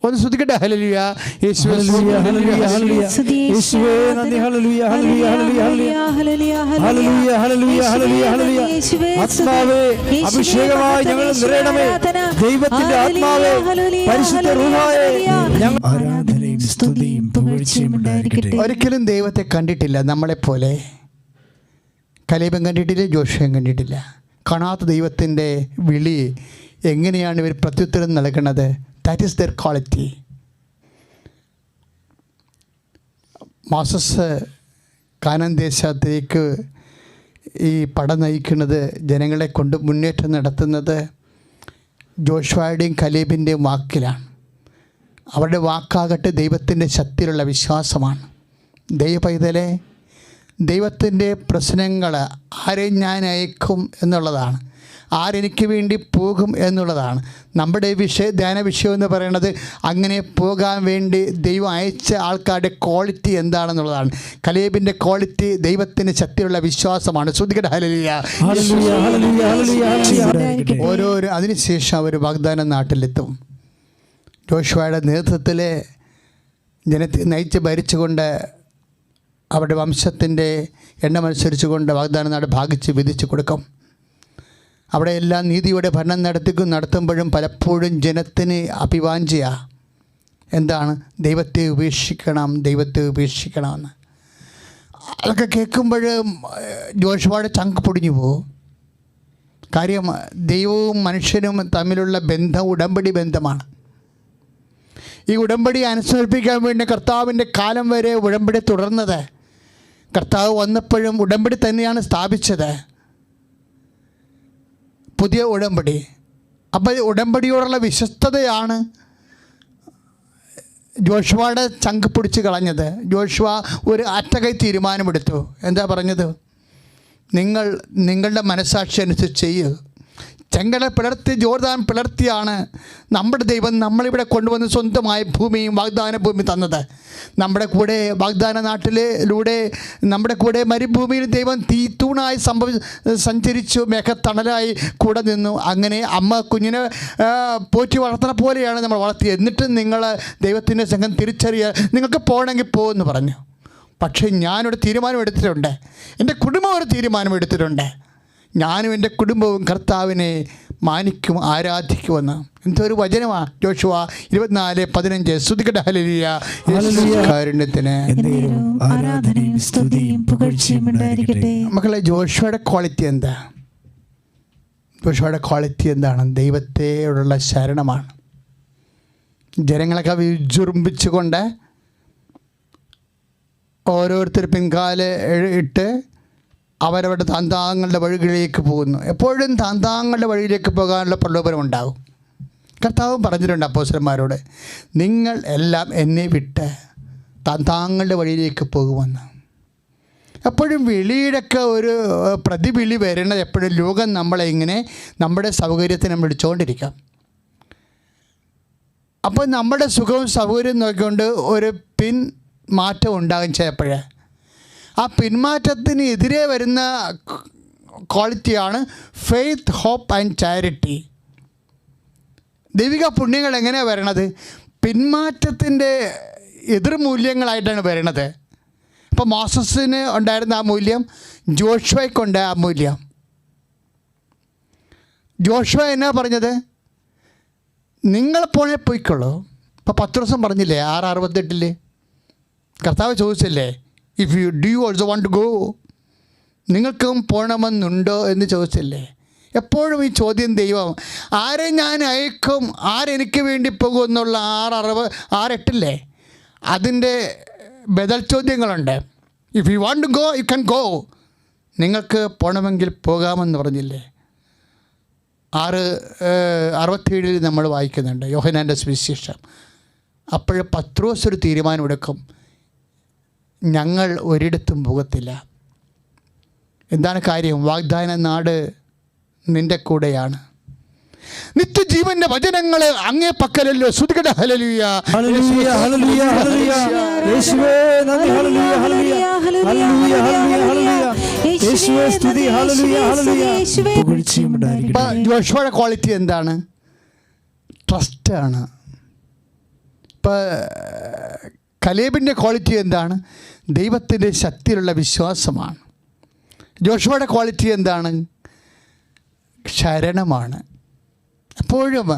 ഒന്ന് ശ്രദ്ധിക്കട്ടെ. ഹല്ലേലൂയ, യേശുവേ ഹല്ലേലൂയ, ഹല്ലേലൂയ, യേശുവേ നന്ദി, ഹല്ലേലൂയ, ഹല്ലേലൂയ, ഹല്ലേലൂയ, ഹല്ലേലൂയ, ഹല്ലേലൂയ, ഹല്ലേലൂയ, ഹല്ലേലൂയ. ആത്മാവേ അഭിഷേകമായി ഞങ്ങൾ നിറയണമേ. ദൈവത്തിന്റെ ആത്മാവേ, പരിശുദ്ധ റൂഹായേ, ഞങ്ങൾ ആരാധനയും സ്തുതിയും പുകഴ്ചയും ഉണ്ടായിരിക്കട്ടെ. ഒരിക്കലും ദൈവത്തെ കണ്ടിട്ടില്ല നമ്മളെപ്പോലെ. കലേബും കണ്ടിട്ടില്ല, ജോഷുവയും കണ്ടിട്ടില്ല. കാണാത്ത ദൈവത്തിൻ്റെ വിളി എങ്ങനെയാണ് ഇവർ പ്രത്യുത്തരം നൽകുന്നത്? That is their quality. Moses Canaan ദേശത്തേക്ക് ഈ പട നയിക്കുന്നത്, ജനങ്ങളെ കൊണ്ട് മുന്നേറ്റം നടത്തുന്നത് ജോഷുവയുടെയും കലേബിൻ്റെയും വാക്കിലാണ്. അവരുടെ വാക്കാകട്ടെ ദൈവത്തിൻ്റെ ശക്തിയിലുള്ള വിശ്വാസമാണ്. ദൈവപൈതലെ, ദൈവത്തിൻ്റെ പ്രശ്നങ്ങൾ ആരെയും ഞാൻ അയക്കും എന്നുള്ളതാണ്, ആരെനിക്ക് വേണ്ടി പോകും എന്നുള്ളതാണ്. നമ്മുടെ ധ്യാന വിഷയം എന്ന് പറയുന്നത് അങ്ങനെ പോകാൻ വേണ്ടി ദൈവം അയച്ച ആൾക്കാരുടെ ക്വാളിറ്റി എന്താണെന്നുള്ളതാണ്. കലേബിൻ്റെ ക്വാളിറ്റി ദൈവത്തിൻ്റെ ശക്തിയുള്ള വിശ്വാസമാണ്. ശ്രദ്ധിക്കട്ടെ. ഹല്ലേലൂയ. ഓരോരോ അതിനുശേഷം അവർ വാഗ്ദാന നാട്ടിലെത്തും. ജോഷുവയുടെ നേതൃത്വത്തിൽ ജനത്തെ നയിച്ച് ഭരിച്ചുകൊണ്ട് അവരുടെ വംശത്തിൻ്റെ എണ്ണമനുസരിച്ചുകൊണ്ട് വാഗ്ദാന നാട് ഭാഗിച്ച് വിധിച്ചു കൊടുക്കും. അവിടെ എല്ലാം നീതിയുടെ ഭരണം നടത്തുമ്പോഴും പലപ്പോഴും ജനത്തിന് അഭിവാഞ്ചിയ എന്താണ്? ദൈവത്തെ ഉപേക്ഷിക്കണമെന്ന്. അതൊക്കെ കേൾക്കുമ്പോൾ ജോഷുവയുടെ ചങ്ക് പൊടിഞ്ഞു പോകും. കാര്യം ദൈവവും മനുഷ്യനും തമ്മിലുള്ള ബന്ധം ഉടമ്പടി ബന്ധമാണ്. ഈ ഉടമ്പടി അനുസരിപ്പിക്കാൻ വേണ്ടി കർത്താവിൻ്റെ കാലം വരെ ഉടമ്പടി തുടർന്നത്. കർത്താവ് വന്നപ്പോഴും ഉടമ്പടി തന്നെയാണ് സ്ഥാപിച്ചത്, പുതിയ ഉടമ്പടി. അപ്പോൾ ഉടമ്പടിയോടുള്ള വിശ്വസ്തതയാണ് ജോഷുവയുടെ ചങ്ക് പിടിച്ച് കളഞ്ഞത്. ജോഷുവ ഒരു അറ്റകൈ തീരുമാനമെടുത്തു. എന്താ പറഞ്ഞത്? നിങ്ങളുടെ മനസ്സാക്ഷി അനുസരിച്ച് ചെയ്യുക. ചെങ്കടൽ പിളർത്തി, ജോർദാൻ പിളർത്തിയാണ് നമ്മുടെ ദൈവം നമ്മളിവിടെ കൊണ്ടുവന്ന് സ്വന്തമായ ഭൂമിയും വാഗ്ദാന ഭൂമി തന്നത്. നമ്മുടെ കൂടെ വാഗ്ദാന നാട്ടിലൂടെ നമ്മുടെ കൂടെ മരുഭൂമിയിൽ ദൈവം തീത്തൂണായി സഞ്ചരിച്ചു, മേഘത്തണലായി കൂടെ നിന്നു. അങ്ങനെ അമ്മ കുഞ്ഞിനെ പോറ്റി വളർത്തുന്ന പോലെയാണ് നമ്മൾ വളർത്തിയത്. എന്നിട്ട് നിങ്ങൾ ദൈവത്തിൻ്റെ സംഘം തിരിച്ചറിയുക, നിങ്ങൾക്ക് പോകണമെങ്കിൽ പോകുമെന്ന് പറഞ്ഞു. പക്ഷേ ഞാനൊരു തീരുമാനം എടുത്തിട്ടുണ്ട്, എൻ്റെ കുടുംബം ഒരു തീരുമാനം എടുത്തിട്ടുണ്ട്. ഞാനും എൻ്റെ കുടുംബവും കർത്താവിനെ മാനിക്കും, ആരാധിക്കുമെന്ന്. എന്തൊരു വചനമാണ്! ജോഷുവ 24:15. സ്തുതിക്കട്ടെ, ഹല്ലേലൂയ. കാരുണ്യത്തിന് മക്കളെ, ജോഷുവയുടെ ക്വാളിറ്റി എന്താ? ജോഷുവയുടെ ക്വാളിറ്റി എന്താണ്? ദൈവത്തോടുള്ള ശരണമാണ്. ജനങ്ങളൊക്കെ വിജൃംഭിച്ചുകൊണ്ട് ഓരോരുത്തർ പിൻകാല് ഇട്ട് അവരവരുടെ താന്താങ്ങളുടെ വഴികളിലേക്ക് പോകുന്നു. എപ്പോഴും താന്താങ്ങളുടെ വഴിയിലേക്ക് പോകാനുള്ള പ്രലോഭനം ഉണ്ടാകും. കർത്താവും പറഞ്ഞിട്ടുണ്ട് അപ്പോസ്തലന്മാരോട്, നിങ്ങൾ എല്ലാം എന്നെ വിട്ട് താന്താങ്ങളുടെ വഴിയിലേക്ക് പോകുമെന്ന്. എപ്പോഴും വിളിയുടെയൊക്കെ ഒരു പ്രതിവിളി വരുന്നത് എപ്പോഴും ലോകം നമ്മളെ ഇങ്ങനെ നമ്മുടെ സൗകര്യത്തിന് വിളിച്ചുകൊണ്ടിരിക്കാം. അപ്പോൾ നമ്മുടെ സുഖവും സൗകര്യവും നോക്കിക്കൊണ്ട് ഒരു മാറ്റം ഉണ്ടാകും ചിലപ്പോഴേ. ആ പിന്മാറ്റത്തിന് എതിരെ വരുന്ന ക്വാളിറ്റിയാണ് ഫെയ്ത്ത്, ഹോപ്പ് ആൻഡ് ചാരിറ്റി. ദൈവിക പുണ്യങ്ങൾ എങ്ങനെയാണ് വരണത്? പിന്മാറ്റത്തിൻ്റെ എതിർമൂല്യങ്ങളായിട്ടാണ് വരണത്. അപ്പോൾ മോസസിന് ഉണ്ടായിരുന്ന ആ മൂല്യം ജോഷുവയ്ക്കുണ്ട്. ആ മൂല്യം ജോഷുവ എന്നാ പറഞ്ഞത്? നിങ്ങൾ പോയിക്കൊള്ളൂ. ഇപ്പോൾ പത്രോസ് പറഞ്ഞില്ലേ 6:68 കർത്താവ് ചോദിച്ചില്ലേ, do you also want to go? നിങ്ങൾക്കും പോകണമെന്നുണ്ടോ എന്ന് ചോദിച്ചില്ലേ? എപ്പോഴും ഈ ചോദ്യം ദൈവം, ആരെ ഞാൻ അയക്കും, ആരെനിക്ക് വേണ്ടി പോകും എന്നുള്ള 6:8 അതിൻ്റെ ബദൽ ചോദ്യങ്ങളുണ്ട്. If you want to go you can go. നിങ്ങൾക്ക് പോകണമെങ്കിൽ പോകാമെന്ന് പറഞ്ഞില്ലേ? 6:67 നമ്മൾ വായിക്കുന്നുണ്ട് യോഹന്നാൻ്റെ സുവിശേഷം. അപ്പോൾ പത്രോസ് ഒരു തീരുമാനമെടുക്കും, ഞങ്ങൾ ഒരിടത്തും പോകത്തില്ല. എന്താണ് കാര്യം? വാഗ്ദാന നാട് നിൻ്റെ കൂടെയാണ്. നിത്യജീവന്റെ വചനങ്ങൾ അങ്ങേ പക്കലല്ലോ. സ്തുതിക്കട്ടെ, ഹല്ലേലൂയ, ഹല്ലേലൂയ, ഹല്ലേലൂയ, ഹല്ലേലൂയ. യേശുവേ നന്ദി, ഹല്ലേലൂയ, ഹല്ലേലൂയ, ഹല്ലേലൂയ, ഹല്ലേലൂയ. യേശുവേ സ്തുതി, ഹല്ലേലൂയ, ഹല്ലേലൂയ. പുകഴ്ചയും ഉണ്ടായിരിക്കട്ടെ. ജോഷുവയുടെ ക്വാളിറ്റി എന്താണ്? ട്രസ്റ്റാണ്. ഇപ്പോൾ കലേബിൻ്റെ ക്വാളിറ്റി എന്താണ്? ദൈവത്തിൻ്റെ ശക്തിയിലുള്ള വിശ്വാസമാണ്. ജോഷുവയുടെ ക്വാളിറ്റി എന്താണ്? ശരണമാണ്. എപ്പോഴും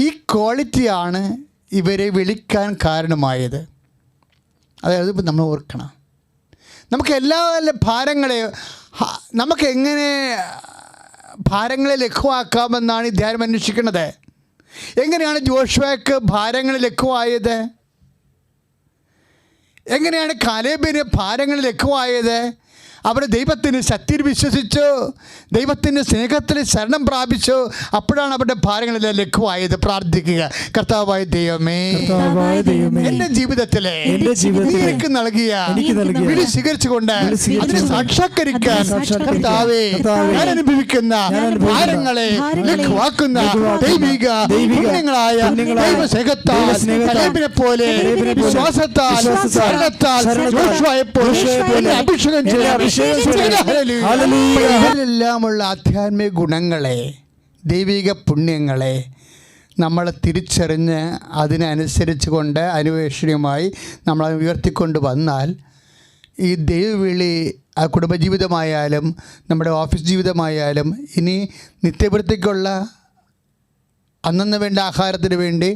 ഈ ക്വാളിറ്റിയാണ് ഇവരെ വിളിക്കാൻ കാരണമായത്. അതായത് ഇപ്പം നമ്മൾ ഓർക്കണം, നമുക്ക് എല്ലാ നമുക്ക് എങ്ങനെ ഭാരങ്ങളെ ലഘുവാക്കാമെന്നാണ് ഈ ധ്യാനം അന്വേഷിക്കുന്നത്. എങ്ങനെയാണ് ജോഷുവയ്ക്ക് ഭാരങ്ങൾ ലഘുവായത്? എങ്ങനെയാണ് കാലേബിന് ഭാരങ്ങൾ ലഘുവായത്? അവർ ദൈവത്തിന് ശക്തിയിൽ വിശ്വസിച്ചു, ദൈവത്തിൻ്റെ സ്നേഹത്തിൽ ശരണം പ്രാപിച്ചു. അപ്പോഴാണ് അവരുടെ ഭാരങ്ങളെല്ലാം ലഘുവായത്. പ്രാർത്ഥിക്കുക, കർത്താവായ ദൈവമേ, എൻ്റെ ജീവിതത്തിലെ എനിക്ക് നൽകിയ വിളി സ്വീകരിച്ചുകൊണ്ട് അതിനെ സാക്ഷാത്കരിക്കാൻ കർത്താവേ, ഞാൻ അനുഭവിക്കുന്ന ഭാരങ്ങളെ ലഘുവാക്കുന്ന ദൈവിക പുണ്യങ്ങളായ ദൈവസ്നേഹത്താൽ കലേബിനെ പോലെ വിശ്വാസത്താൽ ശരണത്താൽ ജോഷുവയെപ്പോലെ അഭിഷേകം ചെയ്യാൻ ഇതിലെല്ലാമുള്ള ആധ്യാത്മിക ഗുണങ്ങളെ, ദൈവിക പുണ്യങ്ങളെ നമ്മൾ തിരിച്ചറിഞ്ഞ് അതിനനുസരിച്ച് കൊണ്ട് അന്വേഷണയുമായി നമ്മൾ ഉയർത്തിക്കൊണ്ട് വന്നാൽ ഈ ദൈവവിളി ആ കുടുംബജീവിതമായാലും നമ്മുടെ ഓഫീസ് ജീവിതമായാലും ഇനി നിത്യവൃത്തിക്കുള്ള അന്നന്ന് വേണ്ട ആഹാരത്തിന് വേണ്ടി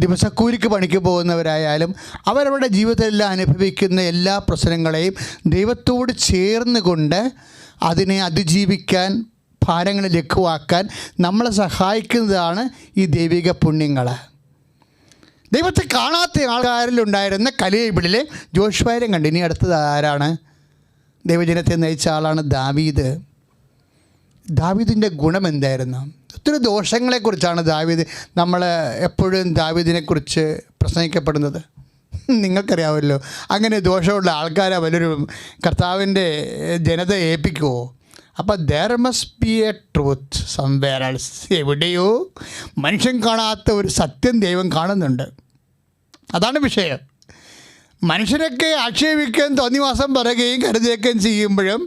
ദിവസക്കൂലിക്ക് പണിക്ക് പോകുന്നവരായാലും അവരവരുടെ ജീവിതത്തിലെല്ലാം അനുഭവിക്കുന്ന എല്ലാ പ്രശ്നങ്ങളെയും ദൈവത്തോട് ചേർന്ന് കൊണ്ട് അതിനെ അതിജീവിക്കാൻ, ഭാരങ്ങളെ ലഘുവാക്കാൻ നമ്മളെ സഹായിക്കുന്നതാണ് ഈ ദൈവിക പുണ്യങ്ങൾ. ദൈവത്തെ കാണാത്ത ആൾക്കാരിലുണ്ടായിരുന്ന കലേബിളിലെ ജോഷുവായെ കണ്ടു. ഇനി അടുത്തത് ആരാണ്? ദൈവജനത്തെ നയിച്ച ആളാണ് ദാവീദ്. ദാവീദിൻ്റെ ഗുണം എന്തായിരുന്നു? ഒത്തിരി ദോഷങ്ങളെക്കുറിച്ചാണ് നമ്മൾ എപ്പോഴും ദാവീദിനെക്കുറിച്ച് പ്രസംഗിക്കപ്പെടുന്നത്. നിങ്ങൾക്കറിയാമല്ലോ, അങ്ങനെ ദോഷമുള്ള ആൾക്കാരെ വല്ലൊരു കർത്താവിൻ്റെ ജനത ഏൽപ്പിക്കുമോ? അപ്പോൾ there must be A truth somewhere else. എവിടെയോ മനുഷ്യൻ കാണാത്ത ഒരു സത്യം ദൈവം കാണുന്നുണ്ട്. അതാണ് വിഷയം. മനുഷ്യരൊക്കെ ആക്ഷേപിക്കുകയും തോന്നിവാസം പറയുകയും കരുതുകയും ചെയ്യുമ്പോഴും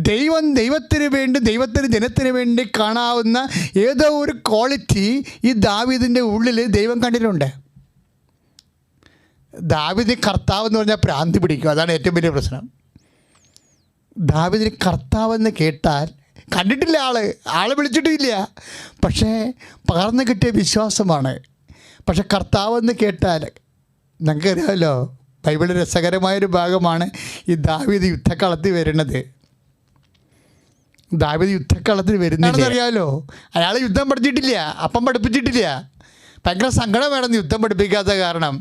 ദൈവത്തിന് വേണ്ടി, ദൈവത്തിന് ജനത്തിന് വേണ്ടി കാണാവുന്ന ഏതോ ഒരു ക്വാളിറ്റി ഈ ദാവീദിൻ്റെ ഉള്ളിൽ ദൈവം കണ്ടിട്ടുണ്ട്. ദാവീദിന് കർത്താവ് എന്ന് പറഞ്ഞാൽ ഭ്രാന്തി പിടിക്കും. അതാണ് ഏറ്റവും വലിയ പ്രശ്നം. ദാവീദിന് കർത്താവെന്ന് കേട്ടാൽ, കണ്ടിട്ടില്ല, ആളെ വിളിച്ചിട്ടില്ല, പക്ഷേ പകർന്നു കിട്ടിയ വിശ്വാസമാണ്. പക്ഷെ കർത്താവെന്ന് കേട്ടാൽ, നമുക്കറിയാമല്ലോ, ബൈബിളിൽ രസകരമായൊരു ഭാഗമാണ് ഈ ദാവീദ് യുദ്ധക്കളത്തിൽ വരുന്നത്. ദാവീദ് യുദ്ധക്കളത്തിൽ വരുന്നറിയാമല്ലോ, അയാൾ യുദ്ധം പഠിച്ചിട്ടില്ല, അപ്പം പഠിപ്പിച്ചിട്ടില്ല. ഭയങ്കര സങ്കടം വേണമെന്ന് യുദ്ധം പഠിപ്പിക്കാത്ത കാരണം.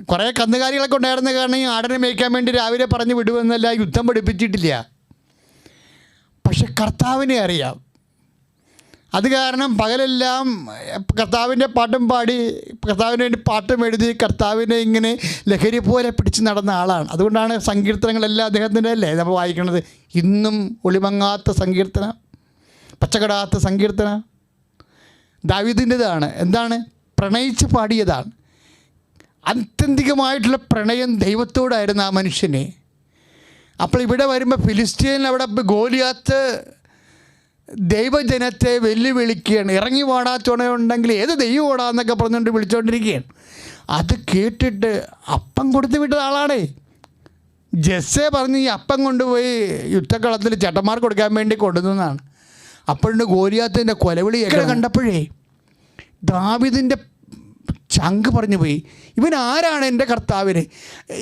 കുറേ കന്നുകാലികളൊക്കെ ഉണ്ടായിരുന്ന കാരണം ഈ ആടിനെ മേയ്ക്കാൻ വേണ്ടി രാവിലെ പറഞ്ഞു വിടുമെന്നല്ല, യുദ്ധം പഠിപ്പിച്ചിട്ടില്ല. പക്ഷെ കർത്താവിനെ അറിയാം. അത് കാരണം പകലെല്ലാം കർത്താവിൻ്റെ പാട്ടും പാടി, കർത്താവിന് വേണ്ടി പാട്ടും എഴുതി, കർത്താവിനെ ഇങ്ങനെ ലഹരി പോലെ പിടിച്ച് നടന്ന ആളാണ്. അതുകൊണ്ടാണ് സങ്കീർത്തനങ്ങളെല്ലാം അദ്ദേഹത്തിൻ്റെ അല്ലേ നമ്മൾ വായിക്കുന്നത്. ഇന്നും ഒളിമങ്ങാത്ത സങ്കീർത്തനം, പച്ചകടാത്ത സങ്കീർത്തനം ദാവീദിൻ്റെതാണ്. എന്താണ്? പ്രണയിച്ച് പാടിയതാണ്. ആത്യന്തികമായിട്ടുള്ള പ്രണയം ദൈവത്തോടായിരുന്നു ആ മനുഷ്യനെ. അപ്പോൾ ഇവിടെ വരുമ്പോൾ ഫിലിസ്തീൻ, അവിടെ ഗോലിയാത്ത് ദൈവജനത്തെ വെല്ലുവിളിക്കുകയാണ്. ഇറങ്ങി വാടാ ചുണയുണ്ടെങ്കിൽ ഏത് ദൈവം ഓടാന്നൊക്കെ പറഞ്ഞുകൊണ്ട് വിളിച്ചുകൊണ്ടിരിക്കുകയാണ്. അത് കേട്ടിട്ട് അപ്പം കൊടുത്ത് വിട്ട ആളാണേ. ജസ്സെ പറഞ്ഞ് ഈ അപ്പം കൊണ്ടുപോയി യുദ്ധക്കളത്തിൽ ചേട്ടന്മാർക്ക് കൊടുക്കാൻ വേണ്ടി കൊണ്ടുവന്നതാണ്. അപ്പോഴുണ്ട് ഗോലിയാത്തിൻ്റെ കൊലവിളിയൊക്കെ കണ്ടപ്പോഴേ ദാവീദിൻ്റെ ചങ്ക് പറഞ്ഞു പോയി. ഇവൻ ആരാണ് എൻ്റെ കർത്താവിന്?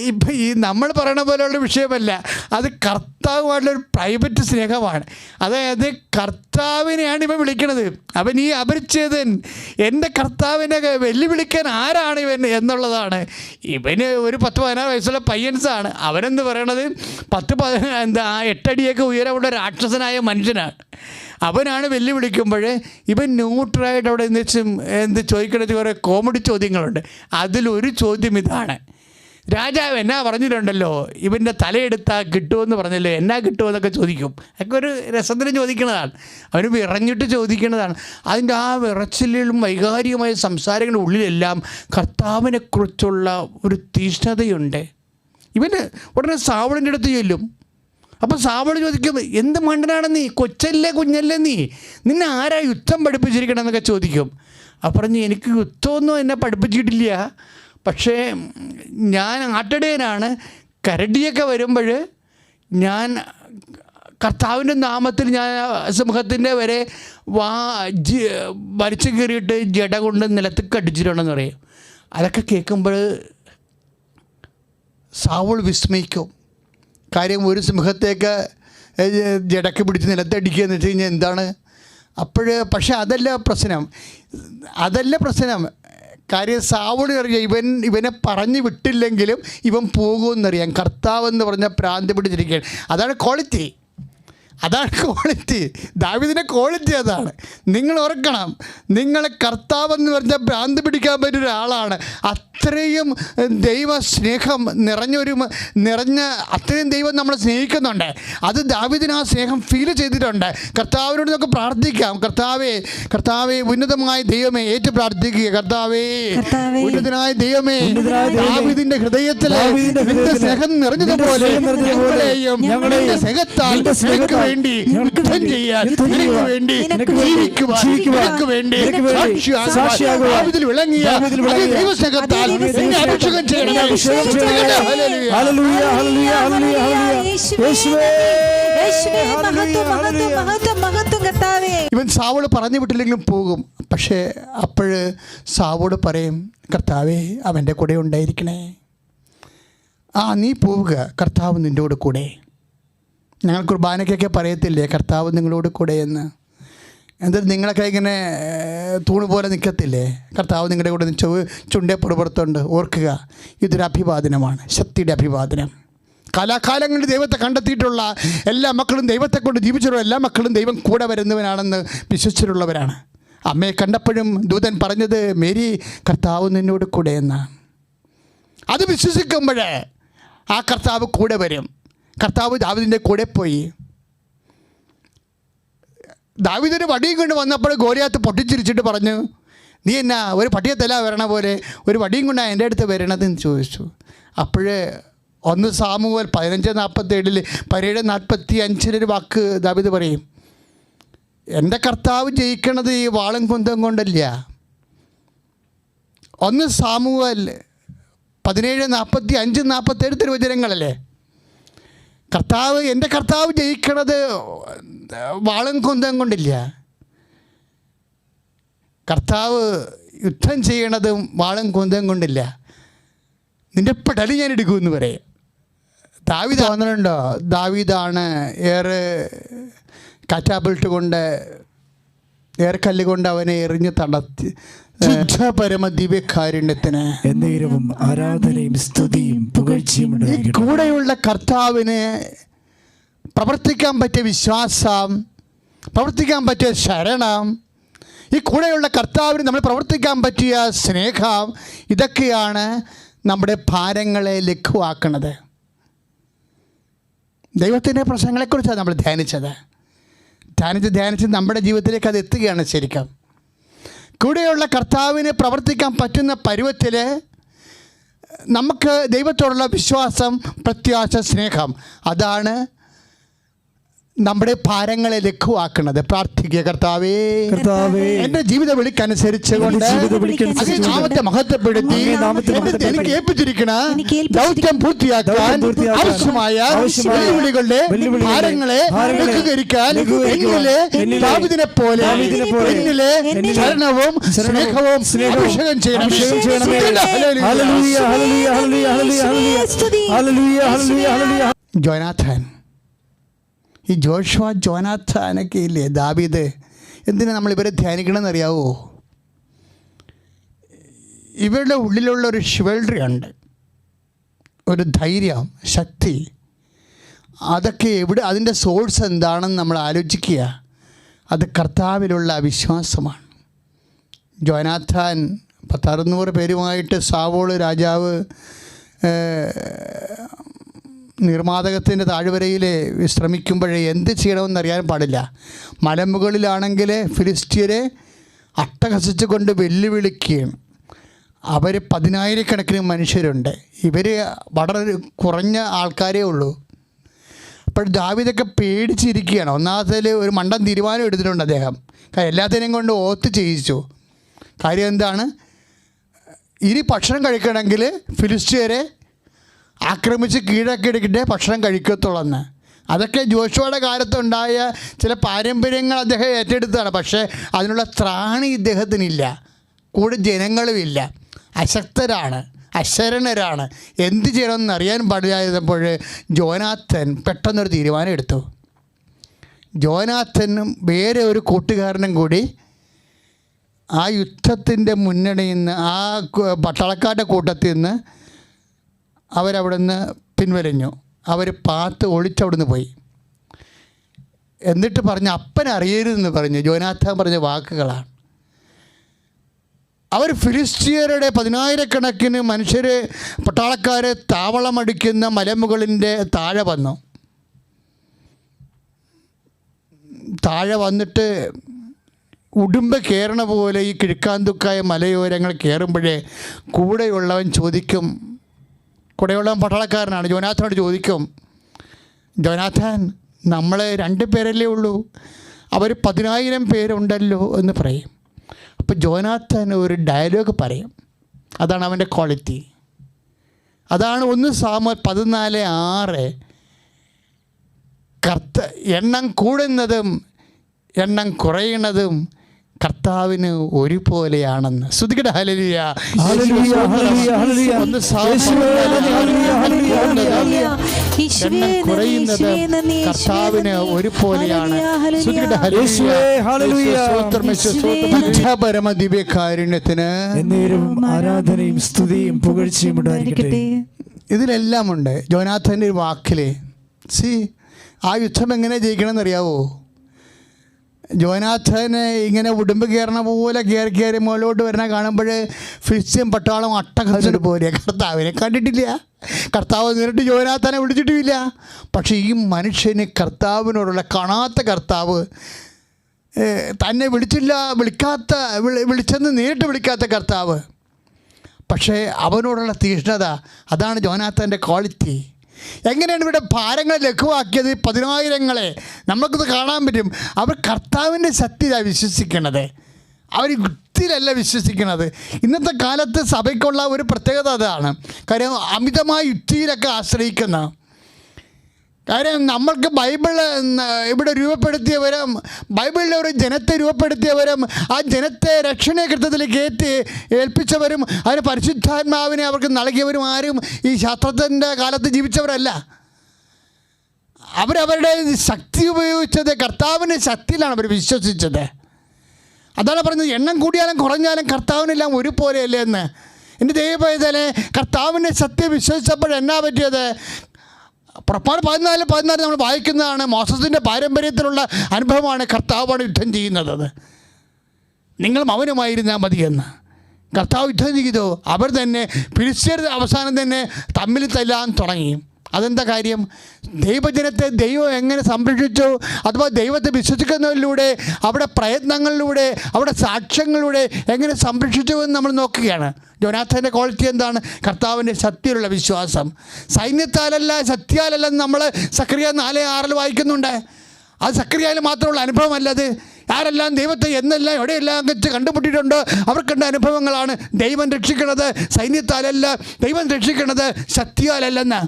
ഇപ്പം ഈ നമ്മൾ പറയണ പോലെയുള്ള വിഷയമല്ല, അത് കർത്താവുമായിട്ടുള്ളൊരു പ്രൈവറ്റ് സ്നേഹമാണ്. അതായത് കർത്താവിനെയാണ് ഇവൻ വിളിക്കണത്. അവൻ ഈ അപരിച്ഛേദൻ എൻ്റെ കർത്താവിനെ വെല്ലുവിളിക്കാൻ ആരാണ് ഇവൻ എന്നുള്ളതാണ്. ഇവന് ഒരു 10-14 വയസ്സുള്ള പയ്യൻസാണ്. അവനെന്ന് പറയണത് 8 അടിയൊക്കെ ഉയരമുള്ള രാക്ഷസനായ മനുഷ്യനാണ്. അവനാണ് വെല്ലുവിളിക്കുമ്പോൾ ഇവൻ ന്യൂട്രലായിട്ട് അവിടെ എന്ത് ചോദിക്കണത് കുറേ കോമഡി ചോദ്യങ്ങളുണ്ട്. അതിലൊരു ചോദ്യം ഇതാണ്: രാജാവ് എന്നാ പറഞ്ഞിട്ടുണ്ടല്ലോ, ഇവൻ്റെ തലയെടുത്താൽ കിട്ടുമെന്ന് പറഞ്ഞല്ലോ, എന്നാ കിട്ടുമെന്നൊക്കെ ചോദിക്കും. അതൊക്കെ ഒരു രസത്തിന് ചോദിക്കുന്നതാണ്, അവന് വിറഞ്ഞിട്ട് ചോദിക്കുന്നതാണ്. അതിൻ്റെ ആ വിറച്ചിലും വൈകാരികമായ സംസാരങ്ങളുടെ ഉള്ളിലെല്ലാം കർത്താവിനെക്കുറിച്ചുള്ള ഒരു തീഷ്ണതയുണ്ട്. ഇവന് ഉടനെ സാവളിൻ്റെ അടുത്ത് ചെല്ലും. അപ്പോൾ സാവൾ ചോദിക്കും, എന്ത് മണ്ടനാണ് നീ? കുഞ്ഞല്ലേ നീ? നിന്നെ ആരാ യുദ്ധം പഠിപ്പിച്ചിരിക്കണമെന്നൊക്കെ ചോദിക്കും. അപ്പം പറഞ്ഞ്, എനിക്ക് യുദ്ധമൊന്നും എന്നെ പഠിപ്പിച്ചിട്ടില്ല, പക്ഷേ ഞാൻ ആട്ടിടയനാണ്. കരടിയൊക്കെ വരുമ്പോൾ ഞാൻ കർത്താവിൻ്റെ നാമത്തിൽ ഞാൻ സിംഹത്തിൻ്റെ വരെ വലിച്ചു കീറിയിട്ട് ജട കൊണ്ട് നിലത്ത് കടിച്ചിട്ടുണ്ടെന്ന് പറയും. അതൊക്കെ കേൾക്കുമ്പോൾ സാവൂൾ വിസ്മയിക്കും. കാര്യം, ഒരു സിംഹത്തേക്ക് ജടക്ക് പിടിച്ച് നിലത്തടിക്കുക എന്ന് വെച്ച് കഴിഞ്ഞാൽ എന്താണ്? പക്ഷേ അതല്ല പ്രശ്നം. കാര്യം സാവൂൾ അറിയാം, ഇവനെ പറഞ്ഞു വിട്ടില്ലെങ്കിലും ഇവൻ പോകുമെന്നറിയാം. കർത്താവെന്ന് പറഞ്ഞാൽ ഭ്രാന്തി പിടിച്ചിരിക്കുകയാണ്. അതാണ് ക്വാളിറ്റി. ദാവീദിൻ്റെ ക്വാളിറ്റി അതാണ്. നിങ്ങൾ ഓർക്കണം, നിങ്ങളെ കർത്താവെന്ന് പറഞ്ഞാൽ ഭ്രാന്ത് പിടിക്കാൻ പറ്റിയ ഒരാളാണ്. അത്രയും ദൈവസ്നേഹം നിറഞ്ഞ അത്രയും ദൈവം നമ്മളെ സ്നേഹിക്കുന്നുണ്ട്. അത് ദാവീദിന് ആ സ്നേഹം ഫീൽ ചെയ്തിട്ടുണ്ട്. കർത്താവിനോട് നമുക്ക് പ്രാർത്ഥിക്കാം. കർത്താവേ ഉന്നതമായ ദൈവമേ, ഏറ്റു പ്രാർത്ഥിക്കുക. കർത്താവേ ഉന്നതനായ ദൈവമേ, ദാവീദിന്റെ ഹൃദയത്തിൽ സ്നേഹം നിറഞ്ഞതുപോലെ ഞങ്ങളെയും ഞങ്ങളുടെ സ്നേഹത്താൽ വേണ്ടി യുദ്ധം ചെയ്യാൻ, നിനക്ക് വേണ്ടി ജീവിക്കുവാൻ, നിനക്ക് വേണ്ടി സാക്ഷിയാകുവാൻ ദാവീദിൽ വിളങ്ങിയ ദൈവസ്നേഹത്താൽ നിന്നെ അഭിഷേകം ചെയ്യണമേ. ഹല്ലേലൂയ ഹല്ലേലൂയ ഹല്ലേലൂയ യേശുവേ ഇവൻ സാവോള് പറഞ്ഞു വിട്ടില്ലെങ്കിലും പോകും. പക്ഷേ അപ്പോഴ് സാവോട് പറയും, കർത്താവേ അവൻ്റെ കൂടെ ഉണ്ടായിരിക്കണേ. നീ പോവുക, കർത്താവ് നിന്നോട് കൂടെ. ഞങ്ങൾ കുർബാനയ്ക്കൊക്കെ പറയത്തില്ലേ കർത്താവ് നിങ്ങളോട് കൂടെ എന്ന്? എന്നിട്ട് നിങ്ങളൊക്കെ ഇങ്ങനെ തൂണ് പോലെ നിൽക്കത്തില്ലേ? കർത്താവ് നിങ്ങളുടെ കൂടെ ചുണ്ടേ പുറത്തുണ്ട്. ഓർക്കുക, ഇതൊരു അഭിവാദനമാണ്, ശക്തിയുടെ അഭിവാദനം. കാലാകാലങ്ങളിൽ ദൈവത്തെ കണ്ടെത്തിയിട്ടുള്ള എല്ലാ മക്കളും, ദൈവത്തെ കൊണ്ട് ജീവിച്ചിട്ടുള്ള എല്ലാ മക്കളും ദൈവം കൂടെ വരുന്നവനാണെന്ന് വിശ്വസിച്ചിട്ടുള്ളവരാണ്. അമ്മയെ കണ്ടപ്പോഴും ദൂതൻ പറഞ്ഞത്, മേരി കർത്താവ് നിന്നോട് കൂടെ എന്നാണ്. അത് വിശ്വസിക്കുമ്പോഴേ ആ കർത്താവ് കൂടെ വരും. കർത്താവ് ദാവീദിൻ്റെ കൂടെ പോയി. ദാവീദിന് വടിയും കൊണ്ട് വന്നപ്പോൾ ഗോലിയാത്ത് പൊട്ടിച്ചിരിച്ചിട്ട് പറഞ്ഞു, നീ എന്നാ ഒരു പട്ടിയത്തല വരണ പോലെ ഒരു വടിയും കൊണ്ടാണ് എൻ്റെ അടുത്ത് വരണതെന്ന് ചോദിച്ചു. അപ്പോഴേ 1 സാമുവേൽ 15:47 17:45 വാക്ക് ദാവീദ് പറയും, എൻ്റെ കർത്താവ് ജയിക്കണത് ഈ വാളും കുന്തം കൊണ്ടല്ല. 1 സാമുവേൽ 17:45-47 തിരുവചനങ്ങളല്ലേ. എൻ്റെ കർത്താവ് ജയിക്കണത് വാളും കുന്തം കൊണ്ടില്ല. കർത്താവ് യുദ്ധം ചെയ്യണതും വാളും കുന്തം കൊണ്ടില്ല. നിൻ്റെ പെടലി ഞാൻ എടുക്കുമെന്ന് പറയും. ദാവീദ് തോന്നലുണ്ടോ? ദാവീദാണ് കാറ്റാബിൾട്ട് കൊണ്ട് ഏർക്കല്ല് കൊണ്ട് അവനെ എറിഞ്ഞ് തടത്തി പരമ ദിവ്യകാരുണ്യത്തിന് എന്നേരവും ആരാധനയും സ്തുതിയും പുകഴ്ചയും ഈ കൂടെയുള്ള കർത്താവിന് പ്രവർത്തിക്കാൻ പറ്റിയ വിശ്വാസം, പ്രവർത്തിക്കാൻ പറ്റിയ ശരണം, ഈ കൂടെയുള്ള കർത്താവിന് നമ്മൾ പ്രവർത്തിക്കാൻ പറ്റിയ സ്നേഹം, ഇതൊക്കെയാണ് നമ്മുടെ ഭാരങ്ങളെ ലഘുവാക്കുന്നത്. ദൈവത്തിൻ്റെ പ്രശ്നങ്ങളെക്കുറിച്ചാണ് നമ്മൾ ധ്യാനിച്ച് നമ്മുടെ ജീവിതത്തിലേക്ക് അത് എത്തുകയാണ്. ശരിക്കും കൂടെയുള്ള കർത്താവിന് പ്രവർത്തിക്കാൻ പറ്റുന്ന പരുവത്തിൽ നമുക്ക് ദൈവത്തോടുള്ള വിശ്വാസം, പ്രത്യാശ, സ്നേഹം, അതാണ് നമ്മുടെ ഭാരങ്ങളെ ലഘുവാക്കുന്നത്. പ്രാർത്ഥിക്കുക, കർത്താവേ എൻ്റെ ജീവിത വിളിക്കനുസരിച്ച് കൊണ്ട് നാമത്തെ മഹത്വപ്പെടുത്തി എനിക്ക് ഏൽപ്പിച്ചിരിക്കണ ദൗത്യം പൂർത്തിയാക്കാൻ ആവശ്യമായ വെല്ലുവിളികളുടെ ഭാരങ്ങളെ ലഘൂകരിക്കാൻ എന്നിലെ ദാവീദിനെ പോലെ എന്നിലെ ശരണവും സ്നേഹവും അഭിഷേകം ചെയ്യണം. ജോനാഥാൻ, ഈ ജോനാഥാനൊക്കെ ഇല്ലേ, ദാവീദ്, എന്തിനാ നമ്മൾ ഇവരെ ധ്യാനിക്കണമെന്ന് അറിയാവോ? ഇവരുടെ ഉള്ളിലുള്ള ഒരു ഷിവൽറി ഉണ്ട്, ഒരു ധൈര്യം, ശക്തി. അതൊക്കെ അതിൻ്റെ സോഴ്സ് എന്താണെന്ന് നമ്മൾ ആലോചിക്കുക. അത് കർത്താവിലുള്ള വിശ്വാസമാണ്. ജോനാഥാൻ 600 പേരുമായിട്ട് സാവോള് രാജാവ് നിർമ്മാതകത്തിൻ്റെ താഴ്വരയിൽ വിശ്രമിക്കുമ്പോഴേ എന്ത് ചെയ്യണമെന്നറിയാൻ പാടില്ല. മലമുകളിലാണെങ്കിൽ ഫിലിസ്ത്യരെ അട്ടഹസിച്ച് കൊണ്ട് വെല്ലുവിളിക്കുകയാണ്. അവർ 10,000-കണക്കിന് മനുഷ്യരുണ്ട്, ഇവർ വളരെ കുറഞ്ഞ ആൾക്കാരേ ഉള്ളൂ. അപ്പോൾ ദാവീദൊക്കെ പേടിച്ചിരിക്കുകയാണ്. ഒന്നാമത്തേൽ ഒരു മണ്ടൻ തീരുമാനം എടുത്തിട്ടുണ്ട് അദ്ദേഹം. എല്ലാത്തിനെയും കൊണ്ട് ഓത്ത് ചെയ്യിച്ചു. കാര്യം എന്താണ്? ഇനി ഭക്ഷണം കഴിക്കണമെങ്കിൽ ഫിലിസ്ത്യരെ ആക്രമിച്ച് കീഴടക്കിയിട്ട് ഭക്ഷണം കഴിക്കത്തുള്ളെന്ന്. അതൊക്കെ ജോഷുവയുടെ കാലത്തുണ്ടായ ചില പാരമ്പര്യങ്ങൾ അദ്ദേഹം ഏറ്റെടുത്താണ്. പക്ഷേ അതിനുള്ള ത്രാണി ഇദ്ദേഹത്തിനില്ല, കൂടെ ജനങ്ങളുമില്ല, അശക്തരാണ്, അശരണരാണ്. എന്ത് ചെയ്യണമെന്ന് അറിയാൻ പാടില്ലായിരുന്നപ്പോൾ ജോനാഥൻ പെട്ടെന്നൊരു തീരുമാനം എടുത്തു. ജോനാഥനും വേറെ ഒരു കൂട്ടുകാരനും കൂടി ആ യുദ്ധത്തിൻ്റെ മുന്നണിയിൽ നിന്ന്, ആ പട്ടാളക്കാരുടെ കൂട്ടത്തിൽ നിന്ന് അവരവിടുന്ന് പിൻവലിഞ്ഞു. അവർ ഒളിച്ചവിടുന്ന് പോയി. എന്നിട്ട് പറഞ്ഞ് അപ്പനറിയരുതെന്ന് പറഞ്ഞു. ജോനാഥാൻ പറഞ്ഞ വാക്കുകളാണ്. അവർ ഫിലിസ്ത്യരുടെ 10,000-കണക്കിന് മനുഷ്യർ, പട്ടാളക്കാരെ താവളമടിക്കുന്ന മലമുകളിൻ്റെ താഴെ വന്നു. താഴെ വന്നിട്ട് ഉടുമ്പ് കയറണ പോലെ ഈ കിഴക്കാന്തുക്കായ മലയോരങ്ങൾ കയറുമ്പോഴേ കൂടെയുള്ളവൻ ചോദിക്കും, കൂടെയുള്ളവൻ പട്ടാളക്കാരനാണ്, ജോനാഥാനോട് ചോദിക്കും, ജോനാഥാൻ നമ്മൾ 2 പേരല്ലേ ഉള്ളൂ, അവർ 10,000 പേരുണ്ടല്ലോ എന്ന് പറയും. അപ്പോൾ ജോനാഥാൻ ഒരു ഡയലോഗ് പറയും. അതാണ് അവൻ്റെ ക്വാളിറ്റി. അതാണ് 1 സാമുവേൽ 14:6. എണ്ണം കൂടുന്നതും എണ്ണം കുറയുന്നതും കർത്താവിന് ഒരുപോലെയാണെന്ന്. സ്തുതിക്കട്ടെ, ഹല്ലേലൂയ. എണ്ണം കുറയുന്നത് കർത്താവിന് ഒരുപോലെയാണ്. പരമദിവ്യകാരുണ്യത്തിന് ആരാധനയും സ്തുതിയും പുകഴ്ചയും ഉണ്ടായിരിക്കട്ടെ. ഇതിലെല്ലാം ഉണ്ട് ജോനാഥാൻ്റെ ഒരു വാക്കിൽ. ആ യുദ്ധം എങ്ങനെ ജയിക്കണമെന്നറിയാവോ? ജോനാഥാന് ഇങ്ങനെ ഉടുമ്പ് കയറണ പോലെ കയറി മുകളിലോട്ട് വരണ കാണുമ്പോൾ ഫിലിസ്ത്യൻ പട്ടാളം അട്ടഹസിട്ട് പോലെ. കർത്താവിനെ കണ്ടിട്ടില്ല, കർത്താവ് നേരിട്ട് ജോനാഥാനെ വിളിച്ചിട്ടുമില്ല. പക്ഷേ ഈ മനുഷ്യന് കർത്താവിനോടുള്ള കാണാത്ത കർത്താവ്, തന്നെ വിളിച്ചെന്ന് നേരിട്ട് വിളിക്കാത്ത കർത്താവ്, പക്ഷേ അവനോടുള്ള തീഷ്ണത, അതാണ് ജോനാഥാൻ്റെ ക്വാളിറ്റി. എങ്ങനെയാണ് ഇവിടെ ഭാരങ്ങൾ ലഘുവാക്കിയത്? 10,000 നമുക്കിത് കാണാൻ പറ്റും. അവർ കർത്താവിൻ്റെ ശക്തിയിലാണ് വിശ്വസിക്കുന്നത്, അവർ യുക്തിയിലല്ല വിശ്വസിക്കുന്നത്. ഇന്നത്തെ കാലത്ത് സഭയ്ക്കുള്ള ഒരു പ്രത്യേകത അതാണ്. കാര്യം അമിതമായ യുക്തിയിലൊക്കെ ആശ്രയിക്കുന്ന കാര്യം. നമ്മൾക്ക് ഇവിടെ രൂപപ്പെടുത്തിയവരും, ബൈബിളിലെ ഒരു ജനത്തെ രൂപപ്പെടുത്തിയവരും, ആ ജനത്തെ രക്ഷണീകൃതത്തിൽ ഏൽപ്പിച്ചവരും, അതിന് പരിശുദ്ധാത്മാവിനെ അവർക്ക് നൽകിയവരും ആരും ഈ ശാസ്ത്രത്തിൻ്റെ കാലത്ത് ജീവിച്ചവരല്ല. അവരവരുടെ ശക്തി ഉപയോഗിച്ചത് കർത്താവിൻ്റെ ശക്തിയിലാണ് അവർ വിശ്വസിച്ചത്. അതാണ് പറഞ്ഞത്, എണ്ണം കൂടിയാലും കുറഞ്ഞാലും കർത്താവിനെല്ലാം ഒരുപോലെയല്ലേ എന്ന്. എൻ്റെ ദൈവപൈതലെ, കർത്താവിൻ്റെ സത്യം വിശ്വസിച്ചപ്പോൾ എന്നാ പറ്റിയത്? പുറപ്പാട് 14 നമ്മൾ വായിക്കുന്നതാണ്. മോസസിൻ്റെ പാരമ്പര്യത്തിലുള്ള അനുഭവമാണ്. കർത്താവാണ് യുദ്ധം ചെയ്യുന്നത്. നിങ്ങൾ മൗനമായിരുന്നാൽ മതിയെന്ന് കർത്താവ് യുദ്ധം ചെയ്തു. അവർ തന്നെ ഫിലിസ്ത്യർ അവസാനം തന്നെ തമ്മിൽ തല്ലാൻ തുടങ്ങി. അതെന്താ കാര്യം? ദൈവജനത്തെ ദൈവം എങ്ങനെ സംരക്ഷിച്ചു, അഥവാ ദൈവത്തെ വിശ്വസിക്കുന്നതിലൂടെ, അവിടെ പ്രയത്നങ്ങളിലൂടെ, അവിടെ സാക്ഷ്യങ്ങളിലൂടെ എങ്ങനെ സംരക്ഷിച്ചു എന്ന് നമ്മൾ നോക്കുകയാണ്. ജോനാഥാൻ്റെ ക്വാളിറ്റി എന്താണ്? കർത്താവിൻ്റെ ശക്തിയിലുള്ള വിശ്വാസം. സൈന്യത്താലല്ല, ശക്തിയാലല്ലെന്ന് നമ്മൾ സക്കറിയ 4:6 വായിക്കുന്നുണ്ട്. അത് സക്കറിയയിൽ മാത്രമുള്ള അനുഭവമല്ലത്. ആരെല്ലാം ദൈവത്തെ എന്നെല്ലാം എവിടെയെല്ലാം വെച്ച് കണ്ടുമുട്ടിയിട്ടുണ്ടോ അവർക്കുണ്ട അനുഭവങ്ങളാണ്. ദൈവം രക്ഷിക്കണത് സൈന്യത്താലല്ല, ദൈവം രക്ഷിക്കണത് ശക്തിയാലല്ലെന്ന്.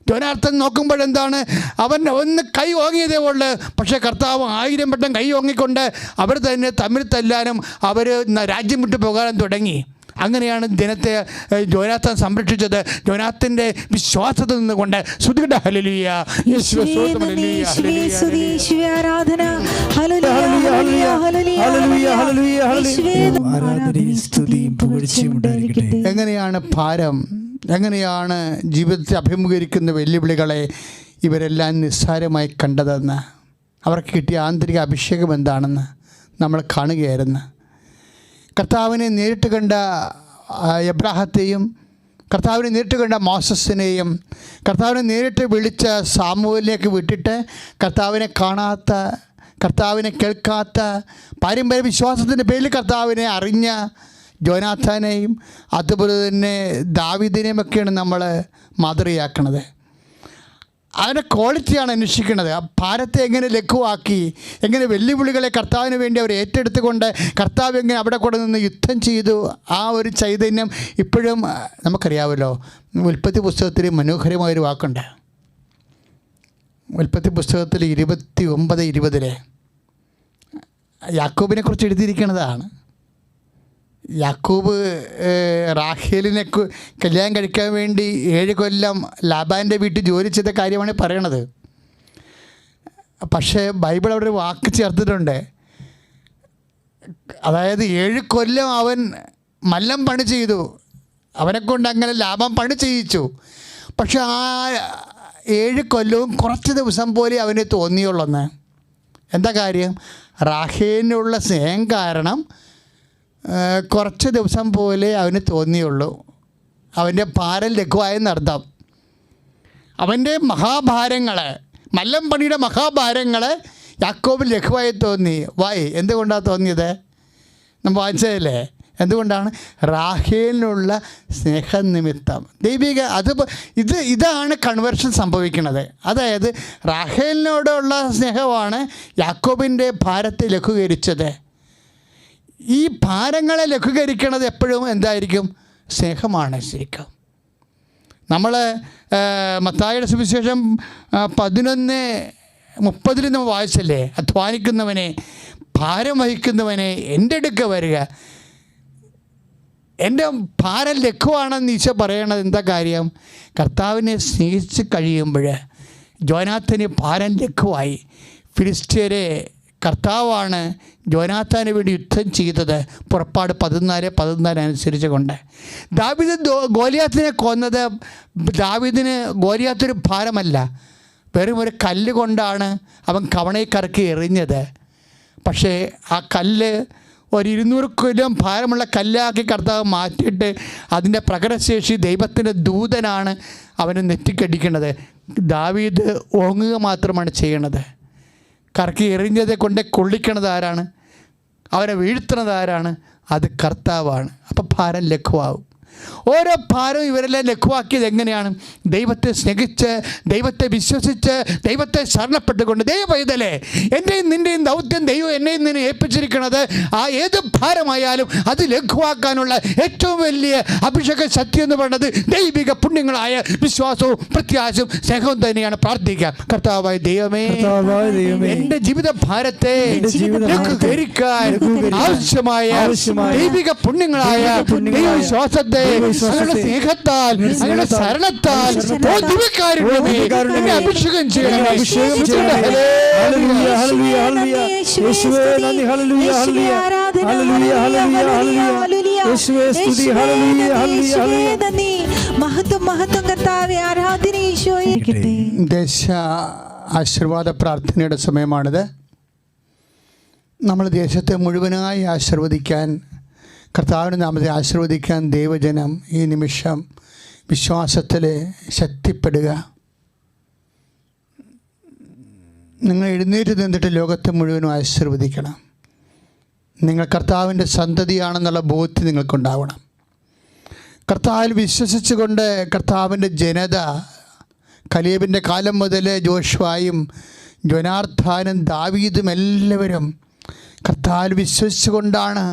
ജോനാഥാൻ നോക്കുമ്പോഴെന്താണ്? അവൻ ഒന്ന് കൈ ഓങ്ങിയതേ ഉള്ളൂ, പക്ഷേ കർത്താവ് 1000 വട്ടം കൈ ഓങ്ങിക്കൊണ്ട് അവർ തന്നെ തമ്മിൽ തല്ലാനും അവർ രാജ്യം വിട്ടു പോകാനും തുടങ്ങി. അങ്ങനെയാണ് ജനത്തെ ജോനാഥാൻ സംരക്ഷിച്ചത്. ജോനാഥാന്റെ വിശ്വാസത്തിൽ നിന്നുകൊണ്ട്. സ്തുതിക്കട്ടെ, ഹല്ലേലൂയ. എങ്ങനെയാണ് ഭാരം, എങ്ങനെയാണ് ജീവിതത്തെ അഭിമുഖീകരിക്കുന്ന വെല്ലുവിളികളെ ഇവരെല്ലാം നിസ്സാരമായി കണ്ടതെന്ന്, അവർക്ക് കിട്ടിയ ആന്തരിക അഭിഷേകം എന്താണെന്ന് നമ്മൾ കാണുകയായിരുന്നു. കർത്താവിനെ നേരിട്ട് കണ്ട എബ്രാഹത്തെയും, കർത്താവിനെ നേരിട്ട് കണ്ട മോസസിനെയും, കർത്താവിനെ നേരിട്ട് വിളിച്ച സാമുവേലിനെയൊക്കെ വിട്ടിട്ട് കർത്താവിനെ കാണാത്ത, കർത്താവിനെ കേൾക്കാത്ത, പാരമ്പര്യ വിശ്വാസത്തിൻ്റെ പേരിൽ കർത്താവിനെ അറിഞ്ഞ ജോനാഥാനെയും അതുപോലെ തന്നെ ദാവീദിനെയുമൊക്കെയാണ് നമ്മൾ മാതൃകയാക്കുന്നത്. അതിൻ്റെ ക്വാളിറ്റിയാണ് അന്വേഷിക്കുന്നത്. ആ ഭാരത്തെ എങ്ങനെ ലഘുവാക്കി, എങ്ങനെ വെല്ലുവിളികളെ കർത്താവിന് വേണ്ടി അവർ ഏറ്റെടുത്തുകൊണ്ട് കർത്താവ് എങ്ങനെ അവിടെ കൂടെ നിന്ന് യുദ്ധം ചെയ്തു. ആ ഒരു ചൈതന്യം ഇപ്പോഴും നമുക്കറിയാമല്ലോ. ഉൽപ്പത്തി പുസ്തകത്തിൽ മനോഹരമായൊരു വാക്കുണ്ട്. ഉൽപ്പത്തി പുസ്തകത്തിൽ 29:20 യാക്കോബിനെ കുറിച്ച് എഴുതിയിരിക്കുന്നതാണ്. യാക്കോബ് റാഹേലിനെ കല്യാണം കഴിക്കാൻ വേണ്ടി 7 കൊല്ലം ലാബാൻ്റെ വീട്ടിൽ ജോലി ചെയ്ത കാര്യമാണ് പറയണത്. പക്ഷേ ബൈബിൾ അവിടെ ഒരു വാക്ക് ചേർത്തിട്ടുണ്ട്. അതായത് 7 കൊല്ലം അവൻ മല്ലം പണി ചെയ്തു, അവനെക്കൊണ്ട് അങ്ങനെ ലാഭം പണി ചെയ്യിച്ചു. പക്ഷെ ആ 7 കൊല്ലവും കുറച്ച് ദിവസം പോലെ അവന് തോന്നിയുള്ളെന്ന്. എന്താ കാര്യം? റാഹേലിനുള്ള സ്നേഹം കാരണം കുറച്ച് ദിവസം പോലെ അവന് തോന്നിയുള്ളൂ. അവൻ്റെ ഭാരം ലഘുവായെന്നർത്ഥം. അവൻ്റെ മഹാഭാരങ്ങൾ, മല്ലം പണിയുടെ മഹാഭാരങ്ങൾ യാക്കോബിൽ ലഘുവായി തോന്നി. എന്തുകൊണ്ടാണ് തോന്നിയത്? നമ്മൾ വായിച്ചതല്ലേ? എന്തുകൊണ്ടാണ്? റാഹേലിനുള്ള സ്നേഹനിമിത്തം. ദൈവിക ഇതാണ് കൺവേർഷൻ സംഭവിക്കുന്നത്. അതായത് റാഹേലിനോടുള്ള സ്നേഹമാണ് യാക്കോബിൻ്റെ ഭാരത്തെ ലഘൂകരിച്ചത്. ഈ ഭാരങ്ങളെ ലഘൂകരിക്കുന്നത് എപ്പോഴും എന്തായിരിക്കും? സ്നേഹമാണ് ശരിക്കും. നമ്മൾ മത്തായിയുടെ സുവിശേഷം 11:30 നമ്മൾ വായിച്ചല്ലേ, അധ്വാനിക്കുന്നവനെ ഭാരം വഹിക്കുന്നവനെ എൻ്റെ അടുക്ക വരിക, എൻ്റെ ഭാരം ലഘുവാണെന്ന് ഈശോ പറയണത് എന്താ കാര്യം? കർത്താവിനെ സ്നേഹിച്ച് കഴിയുമ്പോൾ ജോനാഥന് ഭാരം ലഘുവായി. ഫിലിസ്ത്യരെ കർത്താവാണ് ജോനാഥാന് വേണ്ടി യുദ്ധം ചെയ്തത്. പുറപ്പാട് 14:14 അനുസരിച്ച് കൊണ്ട് ദാവീദ് ഗോലിയാത്തിനെ കൊന്നത് ദാവീദിന് ഗോലിയാത്തൊരു ഭാരമല്ല, വെറും ഒരു കല്ല് കൊണ്ടാണ് അവൻ കവണയിൽ കറക്കി എറിഞ്ഞത്. പക്ഷേ ആ കല്ല് ഒരു 200 കിലോ ഭാരമുള്ള കല്ലാക്കി കർത്താവ് മാറ്റിയിട്ട് അതിൻ്റെ പ്രകടശേഷി ദൈവത്തിൻ്റെ ദൂതനാണ് അവന് നെറ്റിക്കടിക്കുന്നത്. ദാവീദ് ഓങ്ങുക മാത്രമാണ് ചെയ്യണത്. കറക്കി എറിഞ്ഞതെ കൊണ്ട് കൊള്ളിക്കണത് ആരാണ്? അവരെ വീഴ്ത്തുന്നത് ആരാണ്? അത് കർത്താവാണ്. അപ്പോൾ ഭാരം ലഘുവാകും. ഓരോ ഭാരവും ഇവരെല്ലാം ലഘുവാക്കിയത് എങ്ങനെയാണ്? ദൈവത്തെ സ്നേഹിച്ച്, ദൈവത്തെ വിശ്വസിച്ച്, ദൈവത്തെ ശരണപ്പെട്ടുകൊണ്ട്. ദൈവപൈതലേ, എൻ്റെയും നിൻ്റെയും ദൗത്യം ദൈവം എന്നെയും നിന്നെ ഏൽപ്പിച്ചിരിക്കുന്നത് ആ ഏത് ഭാരമായാലും അത് ലഘുവാക്കാനുള്ള ഏറ്റവും വലിയ അഭിഷേക ശക്തി എന്ന് പറയുന്നത് ദൈവിക പുണ്യങ്ങളായ വിശ്വാസവും പ്രത്യാശയും സ്നേഹവും തന്നെയാണ്. പ്രാർത്ഥിക്കാം. കർത്താവായ ദൈവമേ, എൻ്റെ ജീവിത ഭാരത്തെ ലഘൂകരിക്കാൻ ആവശ്യമായ ദൈവിക പുണ്യങ്ങളായ ദൈവവിശ്വാസത്തെ സ്നേഹത്താൽ ശരണത്താൽ അഭിഷേകം ചെയ്യണം. ദേശ ആശീർവാദ പ്രാർത്ഥനയുടെ സമയമാണിത്. നമ്മൾ ദേശത്തെ മുഴുവനായി ആശീർവദിക്കാൻ, കർത്താവിൻ്റെ നാമത്തെ ആശീർവദിക്കാൻ ദൈവജനം ഈ നിമിഷം വിശ്വാസത്തിൽ ശക്തിപ്പെടുക. നിങ്ങൾ എഴുന്നേറ്റ് നിന്നിട്ട് ലോകത്തെ മുഴുവനും ആശീർവദിക്കണം. നിങ്ങൾ കർത്താവിൻ്റെ സന്തതിയാണെന്നുള്ള ബോധ്യം നിങ്ങൾക്കുണ്ടാവണം. കർത്താവിൽ വിശ്വസിച്ചുകൊണ്ട് കർത്താവിൻ്റെ ജനത കലേബിൻ്റെ കാലം മുതൽ ജോഷുവായും ജോനാഥാനും ദാവീദും എല്ലാവരും കർത്താവിൽ വിശ്വസിച്ചുകൊണ്ടാണ്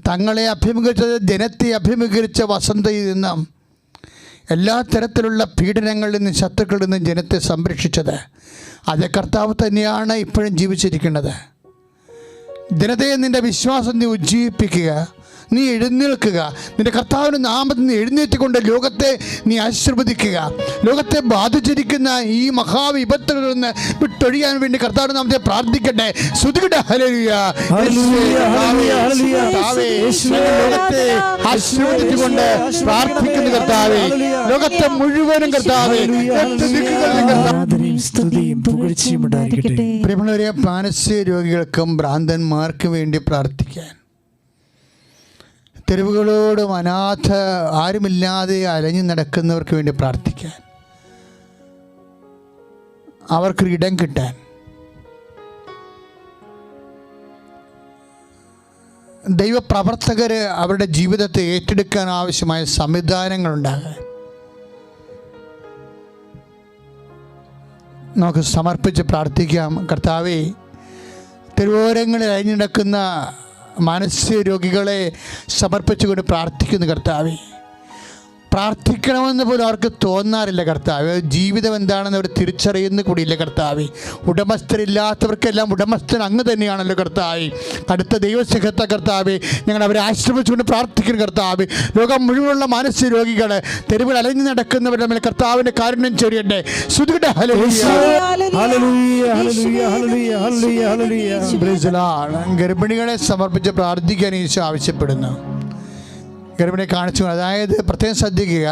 തങ്ങളെ അഭിമുഖീകരിച്ചത്. ജനത്തെ അഭിമുഖീകരിച്ച വസന്തയിൽ നിന്നും എല്ലാ തരത്തിലുള്ള പീഡനങ്ങളിൽ നിന്നും ശത്രുക്കളിൽ നിന്നും ജനത്തെ സംരക്ഷിച്ചത് അതേ കർത്താവ് തന്നെയാണ് ഇപ്പോഴും ജീവിച്ചിരിക്കുന്നത്. ജനതയെ നിൻ്റെ വിശ്വാസം നീ ഉജ്ജീവിപ്പിക്കുക, നീ എഴുന്നേൽക്കുക. നിൻ്റെ കർത്താവിൻ്റെ നാമത്തിൽ നീ എഴുന്നേറ്റുകൊണ്ട് ലോകത്തെ നീ ആശീർവദിക്കുക. ലോകത്തെ ബാധിച്ചിരിക്കുന്ന ഈ മഹാവിപത്തുകളിൽ നിന്ന് വിട്ടൊഴിയാൻ വേണ്ടി കർത്താവിൻ്റെ നാമത്തെ പ്രാർത്ഥിക്കട്ടെ. സ്തുതിക്കട്ടെ. ഹല്ലേലൂയ. ലോകത്തെ ആശീർവദിച്ചുകൊണ്ട് പ്രാർത്ഥിക്കുന്ന കർത്താവേ, ലോകത്തെ മുഴുവനും കർത്താവേ, പ്രിയമുള്ളവരെ, മാനസിക രോഗികൾക്കും ഭ്രാന്തന്മാർക്കും വേണ്ടി പ്രാർത്ഥിക്കാൻ, തെരുവുകളോടും അനാഥ ആരുമില്ലാതെ അലഞ്ഞു നടക്കുന്നവർക്ക് വേണ്ടി പ്രാർത്ഥിക്കാൻ, അവർക്ക് ഇടം കിട്ടാൻ, ദൈവപ്രവർത്തകർ അവരുടെ ജീവിതത്തെ ഏറ്റെടുക്കാൻ ആവശ്യമായ സംവിധാനങ്ങളുണ്ടാകാൻ നമുക്ക് സമർപ്പിച്ച് പ്രാർത്ഥിക്കാം. കർത്താവേ, തെരുവോരങ്ങളിൽ അലഞ്ഞു നടക്കുന്ന മാനസിക രോഗികളെ സമർപ്പിച്ചുകൊണ്ട് പ്രാർത്ഥിക്കുന്നു. കർത്താവേ, പ്രാർത്ഥിക്കണമെന്ന് പോലും അവർക്ക് തോന്നാറില്ല. കർത്താവേ, ജീവിതം എന്താണെന്ന് അവർ തിരിച്ചറിയുന്ന കൂടിയില്ല. കർത്താവേ, ഉടമസ്ഥരില്ലാത്തവർക്കെല്ലാം ഉടമസ്ഥൻ അങ്ങ് തന്നെയാണല്ലോ. കർത്താവേ, അടുത്ത ദൈവസ്നേഹത്തെ കർത്താവേ, ഞങ്ങൾ അവരെ ആശ്രമിച്ചുകൊണ്ട് പ്രാർത്ഥിക്കുന്നു. കർത്താവേ, ലോകം മുഴുവനുള്ള മാനസിക രോഗികൾ, തെരുവിൽ അലഞ്ഞു നടക്കുന്നവരുടെ മേലെ കർത്താവിൻ്റെ കാരുണ്യം ചൊരിയട്ടെ. സ്തുതിക്കട്ടെ. ഗർഭിണികളെ സമർപ്പിച്ച് പ്രാർത്ഥിക്കാൻ ഈശോ ആവശ്യപ്പെടുന്നു. ഗർഭിണിയെ കാണിച്ചു, അതായത് പ്രത്യേകം ശ്രദ്ധിക്കുക,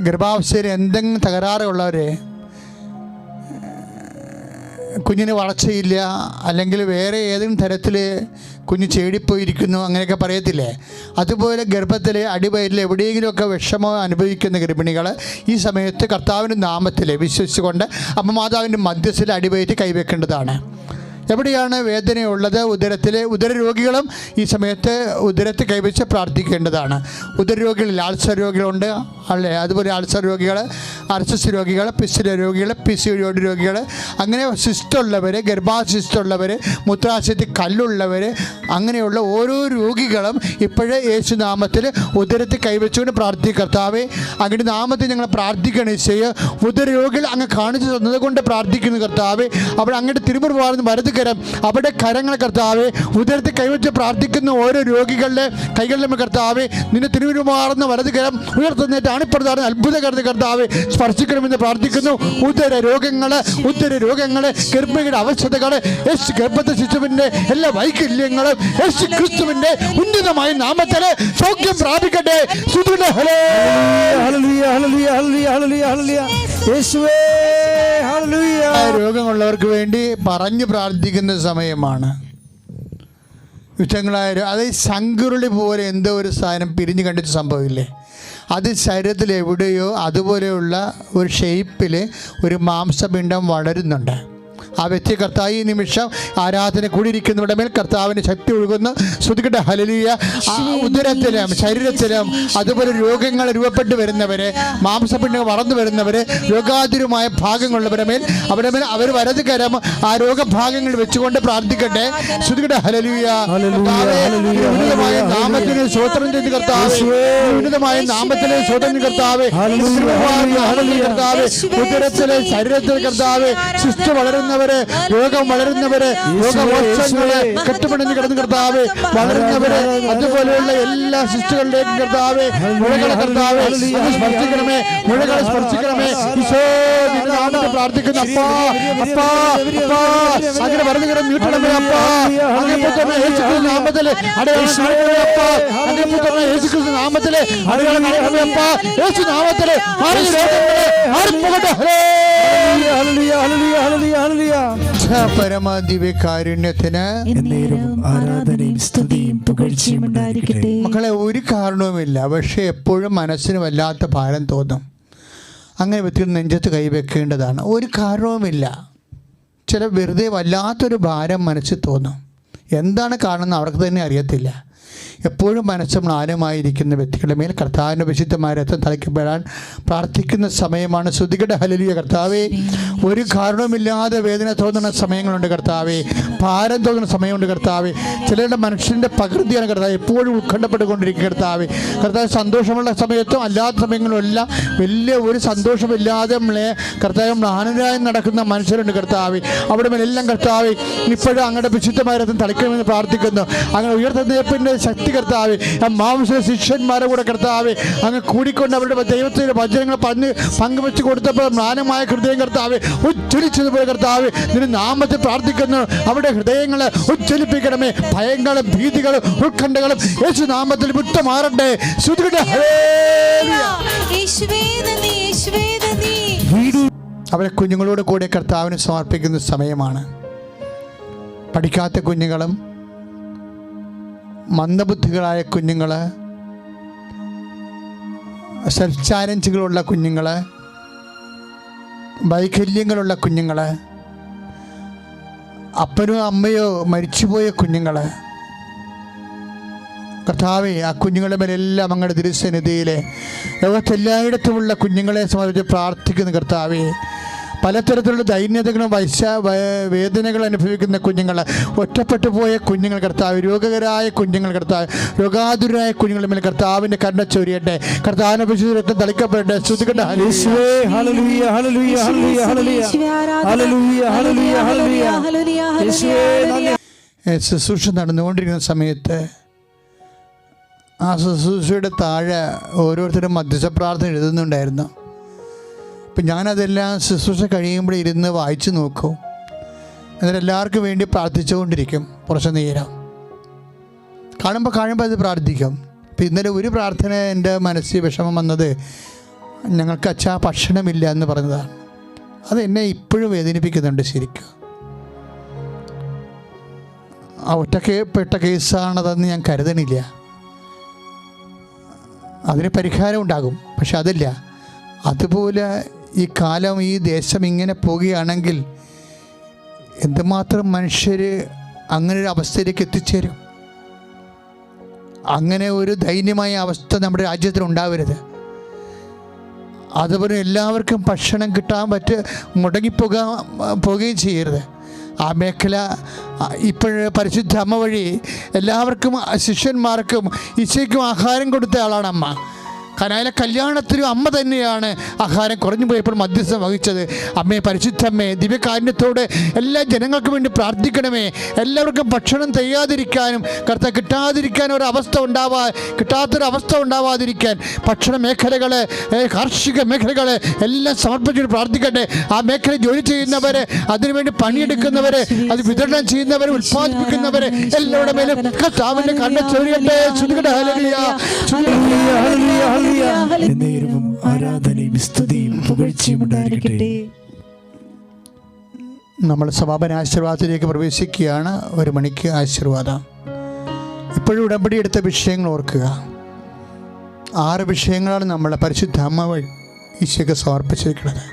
ഗർഭാവസ്ഥയിൽ എന്തെങ്കിലും തകരാറുള്ളവരെ, കുഞ്ഞിന് വളർച്ചയില്ല, അല്ലെങ്കിൽ വേറെ ഏതെങ്കിലും തരത്തിൽ കുഞ്ഞ് ചേടിപ്പോയിരിക്കുന്നു, അങ്ങനെയൊക്കെ പറയത്തില്ലേ, അതുപോലെ ഗർഭത്തിൽ അടിവയറ്റിൽ എവിടെയെങ്കിലുമൊക്കെ വിഷമം അനുഭവിക്കുന്ന ഗർഭിണികൾ ഈ സമയത്ത് കർത്താവിൻ്റെ നാമത്തിൽ വിശ്വസിച്ചുകൊണ്ട് അമ്മമാതാവിൻ്റെ മധ്യസ്ഥയിൽ അടിവയറ്റ് കൈവെക്കേണ്ടതാണ്. എവിടെയാണ് വേദനയുള്ളത്? ഉദരരോഗികളും ഈ സമയത്ത് ഉദരത്തിൽ കൈവച്ച് പ്രാർത്ഥിക്കേണ്ടതാണ്. ഉദരരോഗികളിൽ ആൾസർ രോഗികളുണ്ട് അല്ലേ, അതുപോലെ ആൾസർ രോഗികൾ, അർസസ് രോഗികൾ, പിസ്റ്റില രോഗികൾ, PCOD രോഗികൾ, അങ്ങനെ സിസ്റ്റുള്ളവർ, ഗർഭാശയമുള്ളവർ, മൂത്രാശയത്തിൽ കല്ലുള്ളവർ, അങ്ങനെയുള്ള ഓരോ രോഗികളും ഇപ്പോഴേ യേശുനാമത്തിൽ ഉദരത്തിൽ കൈവച്ചുകൊണ്ട് പ്രാർത്ഥിക്കുക. കർത്താവേ, അങ്ങയുടെ നാമത്തിൽ ഞങ്ങൾ പ്രാർത്ഥിക്കണേ ചെയ്യുക. ഉദരരോഗികൾ അങ്ങ് കാണിച്ചു തന്നത് കൊണ്ട് പ്രാർത്ഥിക്കുന്നു കർത്താവേ. അവിടെ അങ്ങയുടെ തിരുമുറിവാർന്ന് വലതുകരം അവിടെ കരങ്ങൾ കർത്താവേ ഉദരത്തിൽ കൈവച്ച് പ്രാർത്ഥിക്കുന്ന ഓരോ രോഗികളുടെ കൈകളിലും കർത്താവേ നിന്റെ തിരുമുറിവാർന്ന വലതുകരം ഉയർത്തുന്നേറ്റ് അണിപ്പെടുത്താറുന്ന അത്ഭുതകരത കർത്താവേ സ്പർശിക്കണമെന്ന് പ്രാർത്ഥിക്കുന്നു. ഉദര രോഗങ്ങൾ, ഗർഭിണിയുടെ അവസ്ഥകൾ, യേശു ഗർഭത്തെ ശിശുവിൻ്റെ എല്ലാ വൈകല്യങ്ങളും യേശു ക്രിസ്തുവിൻ്റെ ഉന്നതമായ നാമത്തിൽ സൗഖ്യം പ്രാപിക്കട്ടെ. രോഗമുള്ളവർക്ക് വേണ്ടി പറഞ്ഞു പ്രാർത്ഥിക്കുന്ന സമയമാണ്. യുദ്ധങ്ങളായ അത് ശങ്കുരുളി പോലെ എന്തോ ഒരു സാധനം പിരിഞ്ഞു കണ്ടിട്ട് സംഭവമില്ലേ, അത് ശരീരത്തിൽ എവിടെയോ അതുപോലെയുള്ള ഒരു ഷേപ്പിൽ ഒരു മാംസപിണ്ഡം വളരുന്നുണ്ട്. ആ വ്യക്തി കർത്താവ് ഈ നിമിഷം ആരാധന കൂടിയിരിക്കുന്നവരുടെ മേൽ കർത്താവിൻ്റെ ശക്തി ഒഴുകുന്നു. ശ്രുതികട്ടെ ഹല്ലേലൂയ. ഉദരത്തിലും ശരീരത്തിലും അതുപോലെ രോഗങ്ങൾ രൂപപ്പെട്ടു വരുന്നവരെ, മാംസപിണ്ഡങ്ങൾ വളർന്നു വരുന്നവരെ, രോഗാതുരമായ ഭാഗങ്ങളുള്ളവരുടെ മേൽ അവരുടെ മേൽ അവർ വലത് കരം ആ രോഗഭാഗങ്ങൾ വെച്ചുകൊണ്ട് പ്രാർത്ഥിക്കട്ടെ. ശ്രുതികട്ടെ ഹല്ലേലൂയ. ഉന്നതമായ നാമത്തിന് സ്തോത്രം ചെയ്ത് കർത്താവേ, ഉന്നതമായ നാമത്തിലെ സ്തോത്രം കർത്താവേ. ഉദരത്തിലെ ശരീരത്തിൽ കർത്താവേ ശിഷ്ട വളരുന്നവർ, രോഗം വളരുന്നവര്, രോഗമോക്ഷങ്ങളെ കെട്ടുപിണഞ്ഞ് കിടന്ന് കർത്താവേ വളരുന്നവര്, അതുപോലെയുള്ള എല്ലാ ശിശുക്കളിലേക്കും കർത്താവേ മുഴകളെ കർത്താവേ സ്പർശിക്കണമേ, മുഴകളെ സ്പർശിക്കണമേ. പ്രാർത്ഥിക്കുന്ന അപ്പാ അപ്പാ അപ്പാ അങ്ങനെ പറഞ്ഞു കിടന്ന് നീട്ടണമേ അപ്പാ. അങ്ങനെ യേശുക്രിസ്തു നാമത്തില് അടയാളം അപ്പാ. അങ്ങനെ യേശുക്രിസ്തു നാമത്തില് അടയാളം നടക്കണമേ അപ്പാ. യേശു നാമത്തില് പരമാദിവ്യകാരുണ്യത്തിന് ആരാധനയും സ്തുതിയും പുകഴ്ചയും ഉണ്ടായിരിക്കട്ടെ. മക്കളെ, ഒരു കാരണവുമില്ല, പക്ഷെ എപ്പോഴും മനസ്സിന് വല്ലാത്ത ഭാരം തോന്നും. അങ്ങനെ വ്യക്തി നെഞ്ചത്ത് കൈവെക്കേണ്ടതാണ്. ഒരു കാരണവുമില്ല, ചില വെറുതെ വല്ലാത്തൊരു ഭാരം മനസ്സിൽ തോന്നും. എന്താണ് കാണുന്നത് അവർക്ക് തന്നെ അറിയത്തില്ല. എപ്പോഴും മനസ്സ് മ്ലാനമായിരിക്കുന്ന വ്യക്തികളുടെ മേൽ കർത്താവിൻ്റെ വിശുദ്ധമായ രക്തം തളിക്കപ്പെടാൻ പ്രാർത്ഥിക്കുന്ന സമയമാണ്. ശ്രുതികട്ടെ ഹല്ലേലൂയ. കർത്താവേ, ഒരു കാരണവുമില്ലാതെ വേദന തോന്നുന്ന സമയങ്ങളുണ്ട് കർത്താവേ, ഭാരം തോന്നുന്ന സമയമുണ്ട് കർത്താവേ. ചിലരുടെ മനുഷ്യൻ്റെ പ്രകൃതിയാണ് കർത്താവ്, എപ്പോഴും ഉത്കണ്ഠപ്പെട്ടുകൊണ്ടിരിക്കുക കർത്താവേ. കർത്താവ് സന്തോഷമുള്ള സമയത്തും അല്ലാത്ത സമയങ്ങളും എല്ലാം വലിയ ഒരു സന്തോഷമില്ലാതെ കർത്താവ് മ്ലാനരായി നടക്കുന്ന മനുഷ്യരുണ്ട് കർത്താവേ. അവിടെ മേലെല്ലാം കർത്താവേ ഇപ്പോഴും അങ്ങയുടെ വിശുദ്ധമായ രക്തം തളിക്കണമെന്ന് പ്രാർത്ഥിക്കുന്നു. അങ്ങനെ ഉയർത്തെഴുന്നേൽപ്പിൻ്റെ ശക്തി കർത്താവേ മാംസ ശിഷ്യന്മാരെ കൂടെ കർത്താവേ അങ്ങ് കൂടിക്കൊണ്ട് അവരുടെ ദൈവത്തിൻ്റെ വചനങ്ങൾ പങ്കുവെച്ച് കൊടുത്തപ്പോൾ മ്ലാനമായ ഹൃദയം കർത്താവേ ഉജ്ജ്വലിച്ചതുപോലെ കർത്താവേ നിന്റെ നാമത്തെ പ്രാർത്ഥിക്കുന്നു. അവരുടെ ഹൃദയങ്ങളെ ഉജ്ജ്വലിപ്പിക്കണമേ. ഭയങ്ങളും ഭീതികളും ഉത്കണ്ഠകളും യേശു നാമത്തിൽ വിട്ടുമാറട്ടെ. അവരെ കുഞ്ഞുങ്ങളോട് കൂടെ കർത്താവിന് സമർപ്പിക്കുന്ന സമയമാണ്. പഠിക്കാത്ത കുഞ്ഞുങ്ങളും മന്ദബുദ്ധികളായ കുഞ്ഞുങ്ങൾ, സെൽഫ് ചാലഞ്ചുകളുള്ള കുഞ്ഞുങ്ങൾ, വൈകല്യങ്ങളുള്ള കുഞ്ഞുങ്ങൾ, അപ്പനോ അമ്മയോ മരിച്ചുപോയ കുഞ്ഞുങ്ങൾ, കർത്താവേ ആ കുഞ്ഞുങ്ങളുടെ മേലെല്ലാം അങ്ങയുടെ തിരുസന്നിധിയിലെ ലോകത്തെല്ലായിടത്തുമുള്ള കുഞ്ഞുങ്ങളെ സംബന്ധിച്ച് പ്രാർത്ഥിക്കുന്ന കർത്താവേ. പലതരത്തിലുള്ള ദൈന്യതകളും വേദനകൾ അനുഭവിക്കുന്ന കുഞ്ഞുങ്ങൾ, ഒറ്റപ്പെട്ടു പോയ കുഞ്ഞുങ്ങൾ കർത്താവ്, രോഗകരായ കുഞ്ഞുങ്ങൾ കർത്താവ്, രോഗാതുരായ കുഞ്ഞുങ്ങളുടെ മേൽ കർത്താവിൻ്റെ കരുണ ചൊരിയട്ടെ. കർത്താവിനെ വിശുദ്ധ തളിക്കപ്പെടട്ടെ. ശ്രുതികട്ടെ ശുശ്രൂഷ നടന്നുകൊണ്ടിരിക്കുന്ന സമയത്ത് ആ ശുശ്രൂഷയുടെ താഴെ ഓരോരുത്തരും മധ്യസ്ഥ പ്രാർത്ഥന എഴുതുന്നുണ്ടായിരുന്നു. അപ്പം ഞാനതെല്ലാം ശുശ്രൂഷ കഴിയുമ്പോൾ ഇരുന്ന് വായിച്ചു നോക്കും. എന്നിട്ട് എല്ലാവർക്കും വേണ്ടി പ്രാർത്ഥിച്ചുകൊണ്ടിരിക്കും. കുറച്ച് നേരം കാണുമ്പോൾ അത് പ്രാർത്ഥിക്കും. അപ്പം ഇന്നലെ ഒരു പ്രാർത്ഥന എൻ്റെ മനസ്സിൽ വിഷമം വന്നത്, ഞങ്ങൾക്ക് അച്ഛാ ഭക്ഷണമില്ല എന്ന് പറഞ്ഞതാണ്. അത് എന്നെ ഇപ്പോഴും വേദനിപ്പിക്കുന്നുണ്ട് ശരിക്കും. ആ ഒറ്റപ്പെട്ട കേസാണതെന്ന് ഞാൻ കരുതണില്ല. അതിന് പരിഹാരം ഉണ്ടാകും. പക്ഷെ അതല്ല, അതുപോലെ ഈ കാലം ഈ ദേശം ഇങ്ങനെ പോവുകയാണെങ്കിൽ എന്തുമാത്രം മനുഷ്യർ അങ്ങനെ ഒരു അവസ്ഥയിലേക്ക് എത്തിച്ചേരും. അങ്ങനെ ഒരു ദയനീയമായ അവസ്ഥ നമ്മുടെ രാജ്യത്തിന് ഉണ്ടാവരുത്. അതുപോലെ എല്ലാവർക്കും ഭക്ഷണം കിട്ടാൻ മുടങ്ങിപ്പോകുകയും ചെയ്യരുത്. ആ മേഖല ഇപ്പോഴ് പരിശുദ്ധ അമ്മ വഴി എല്ലാവർക്കും, ശിഷ്യന്മാർക്കും ഈശോയ്ക്കും ആഹാരം കൊടുത്ത ആളാണ് അമ്മ. കനായിലെ കല്യാണത്തിലും അമ്മ തന്നെയാണ് ആഹാരം കുറഞ്ഞു പോയപ്പോൾ മധ്യസ്ഥം വഹിച്ചത്. അമ്മേ, പരിശുദ്ധമ്മേ, ദിവ്യകാരുണ്യത്തോടെ എല്ലാ ജനങ്ങൾക്കും വേണ്ടി പ്രാർത്ഥിക്കണമേ. എല്ലാവർക്കും ഭക്ഷണം തികയാതിരിക്കാനും കിട്ടാതിരിക്കാനും കിട്ടാത്തൊരവസ്ഥ ഉണ്ടാവാതിരിക്കാൻ ഭക്ഷണ മേഖലകൾ, കാർഷിക മേഖലകൾ എല്ലാം സമർപ്പിച്ചിട്ട് പ്രാർത്ഥിക്കട്ടെ. ആ മേഖല ജോലി ചെയ്യുന്നവരെ, അതിനുവേണ്ടി പണിയെടുക്കുന്നവരെ, അത് വിതരണം ചെയ്യുന്നവരെ, ഉത്പാദിപ്പിക്കുന്നവരെ എല്ലാവരുടെ മേലും കർത്താവിന്റെ കണ്ണ് ചൊരിയട്ടെ. എന്നേരവും ആരാധനയും സ്തുതിയും പുകഴ്ചയും ഉണ്ടായിരിക്കട്ടെ. നമ്മൾ സമാപന ആശീർവാദത്തിലേക്ക് പ്രവേശിക്കുകയാണ്. 1 മണിക്ക് ആശീർവാദം. ഇപ്പോഴും ഉടമ്പടി എടുത്ത വിഷയങ്ങൾ ഓർക്കുക. 6 വിഷയങ്ങളാണ് നമ്മൾ പരിശുദ്ധ അമ്മ വഴി ഈശോയ്ക്ക് സമർപ്പിച്ചിരിക്കുന്നത്.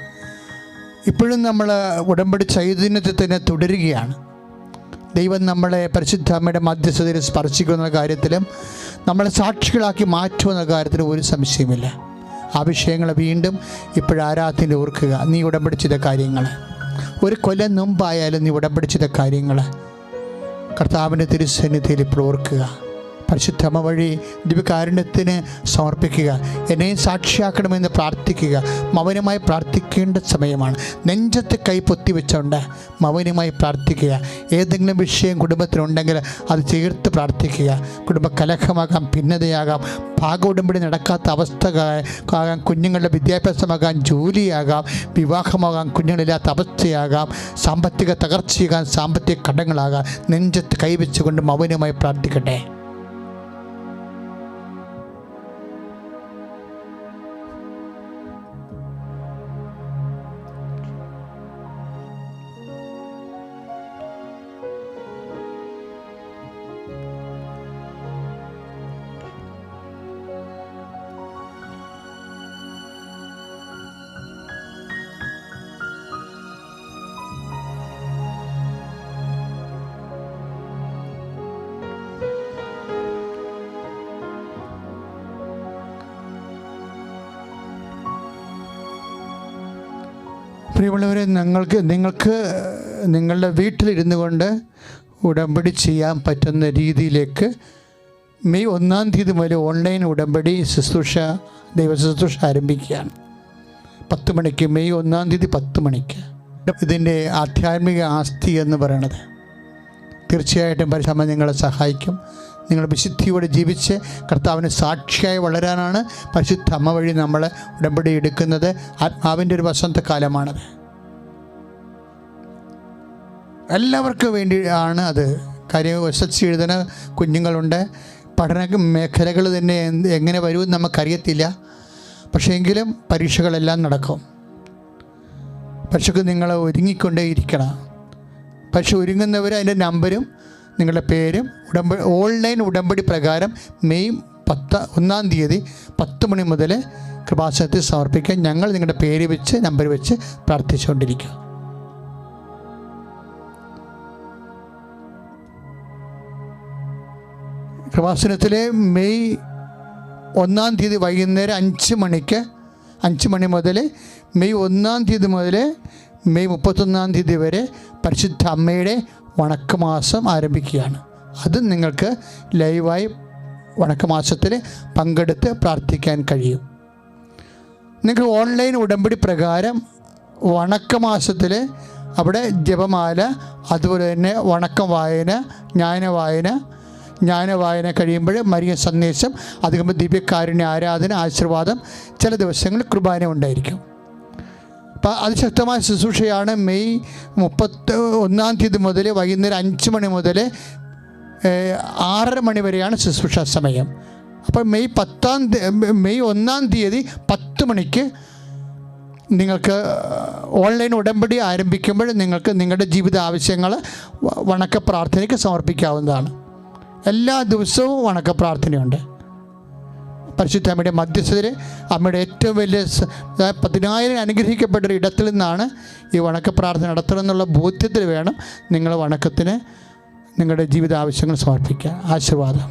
ഇപ്പോഴും നമ്മൾ ഉടമ്പടി ചൈതന്യത്തിൽ തന്നെ തുടരുകയാണ്. ദൈവം നമ്മളെ പരിശുദ്ധ അമ്മയുടെ മധ്യസ്ഥതയിൽ സ്പർശിക്കുന്ന കാര്യത്തിലും നമ്മളെ സാക്ഷികളാക്കി മാറ്റുമെന്ന കാര്യത്തിലും ഒരു സംശയമില്ല. ആ വിഷയങ്ങൾ വീണ്ടും ഇപ്പോഴാരാധനയിൽ ഓർക്കുക. നീ ഉടമ്പടി ചെയ്ത കാര്യങ്ങൾ, ഒരു കൊല്ലം മുമ്പായാലും നീ ഉടമ്പടി ചെയ്ത കാര്യങ്ങൾ കർത്താവിൻ്റെ തിരുസന്നിധിയിൽ ഇപ്പോൾ ഓർക്കുക. പരിശുദ്ധ അമ്മ വഴി ദിവ്യകാരുണ്യത്തിന് സമർപ്പിക്കുക. എന്നെയും സാക്ഷിയാക്കണമെന്ന് പ്രാർത്ഥിക്കുക. മൗനമായി പ്രാർത്ഥിക്കേണ്ട സമയമാണ്. നെഞ്ചത്ത് കൈ പൊത്തി വെച്ചുകൊണ്ട് മൗനമായി പ്രാർത്ഥിക്കുക. ഏതെങ്കിലും വിഷയം കുടുംബത്തിനുണ്ടെങ്കിൽ അത് ചേർത്ത് പ്രാർത്ഥിക്കുക. കുടുംബ കലഹമാകാം, ഭിന്നതയാകാം, ഭാഗോടമ്പടി നടക്കാത്ത അവസ്ഥയാകാം, കുഞ്ഞുങ്ങളുടെ വിദ്യാഭ്യാസമാകാം, ജോലിയാകാം, വിവാഹമാകാം, കുഞ്ഞുങ്ങളില്ലാത്ത അവസ്ഥയാകാം, സാമ്പത്തിക തകർച്ചയാകാം, സാമ്പത്തിക കടങ്ങളാകാം. നെഞ്ചത്ത് കൈവച്ചുകൊണ്ട് മൗനമായി പ്രാർത്ഥിക്കട്ടെ. പ്രിയമുള്ളവരെ, നിങ്ങൾക്ക് നിങ്ങളുടെ വീട്ടിലിരുന്നു കൊണ്ട് ഉടമ്പടി ചെയ്യാൻ പറ്റുന്ന രീതിയിലേക്ക് മെയ് 1-ാം തീയതി മുതൽ ഓൺലൈൻ ഉടമ്പടി ദൈവ ശുശ്രൂഷ ആരംഭിക്കുകയാണ്. 10 മണിക്ക്, മെയ് 1-ാം തീയതി 10 മണിക്ക്. ഇതിൻ്റെ ആധ്യാത്മിക ആസ്തി എന്ന് പറയണത് തീർച്ചയായിട്ടും പരിശുദ്ധ നിങ്ങളെ സഹായിക്കും. നിങ്ങൾ വിശുദ്ധിയോടെ ജീവിച്ച് കർത്താവിന് സാക്ഷിയായി വളരാനാണ് പരിശുദ്ധ അമ്മ വഴി നമ്മൾ ഉടമ്പടി എടുക്കുന്നത്. ആത്മാവിൻ്റെ ഒരു വസന്തകാലമാണത്. എല്ലാവർക്കും വേണ്ടിയാണ് അത്. കാര്യം SSLC എഴുതുന്ന കുഞ്ഞുങ്ങളുണ്ട്. പഠന മേഖലകൾ തന്നെ എങ്ങനെ വരുമെന്ന് നമുക്കറിയത്തില്ല. പക്ഷേ എങ്കിലും പരീക്ഷകളെല്ലാം നടക്കും. പരീക്ഷയ്ക്ക് നിങ്ങൾ ഒരുങ്ങിക്കൊണ്ടേയിരിക്കണം. പക്ഷെ ഒരുങ്ങുന്നവർ അതിൻ്റെ നമ്പരും നിങ്ങളുടെ പേരും ഓൺലൈൻ ഉടമ്പടി പ്രകാരം മെയ് 1-ാം തീയതി 10 മണി മുതൽ കൃപാസനത്തിൽ സമർപ്പിക്കാൻ ഞങ്ങൾ നിങ്ങളുടെ പേര് വെച്ച് നമ്പർ വെച്ച് പ്രാർത്ഥിച്ചുകൊണ്ടിരിക്കുക. കൃപാസനത്തിലെ മെയ് 1-ാം തീയതി വൈകുന്നേരം 5 മണി മുതൽ മെയ് 1-ാം തീയതി മുതൽ മെയ് 31-ാം തീയതി വരെ പരിശുദ്ധ അമ്മയുടെ വണക്കമാസം ആരംഭിക്കുകയാണ്. അത് നിങ്ങൾക്ക് ലൈവായി വണക്കമാസത്തിൽ പങ്കെടുത്ത് പ്രാർത്ഥിക്കാൻ കഴിയും. നിങ്ങൾക്ക് ഓൺലൈൻ ഉടമ്പടി പ്രകാരം വണക്കമാസത്തിൽ അവിടെ ജപമാല, അതുപോലെ തന്നെ വണക്കം വായന, ജ്ഞാനവായന കഴിയുമ്പോൾ മരിയ സന്ദേശം, അത് കഴിയുമ്പോൾ ദിവ്യകാരുണ്യ ആരാധന, ആശീർവാദം, ചില ദിവസങ്ങളിൽ കുർബാന ഉണ്ടായിരിക്കും. അപ്പോൾ അതിശക്തമായ ശുശ്രൂഷയാണ്. മെയ് 31-ാം തീയതി മുതൽ വൈകുന്നേരം 5 മണി മുതൽ 6:30 മണി വരെയാണ് ശുശ്രൂഷ സമയം. അപ്പോൾ മെയ് 1-ാം തീയതി 10 മണിക്ക് നിങ്ങൾക്ക് ഓൺലൈൻ ഉടമ്പടി ആരംഭിക്കുമ്പോൾ നിങ്ങൾക്ക് നിങ്ങളുടെ ജീവിത ആവശ്യങ്ങൾ വണക്ക പ്രാർത്ഥനയ്ക്ക് സമർപ്പിക്കാവുന്നതാണ്. എല്ലാ ദിവസവും വണക്ക പ്രാർത്ഥനയുണ്ട്. പരിശുദ്ധ അമ്മയുടെ മധ്യസ്ഥതയിൽ അമ്മയുടെ ഏറ്റവും വലിയ 10,000 അനുഗ്രഹിക്കപ്പെട്ട ഒരു ഇടത്തിൽ നിന്നാണ് ഈ വണക്ക പ്രാർത്ഥന നടത്തണമെന്നുള്ള ബോധ്യത്തിൽ വേണം നിങ്ങൾ വണക്കത്തിന് നിങ്ങളുടെ ജീവിത ആവശ്യങ്ങൾ സമർപ്പിക്കുക. ആശീർവാദം.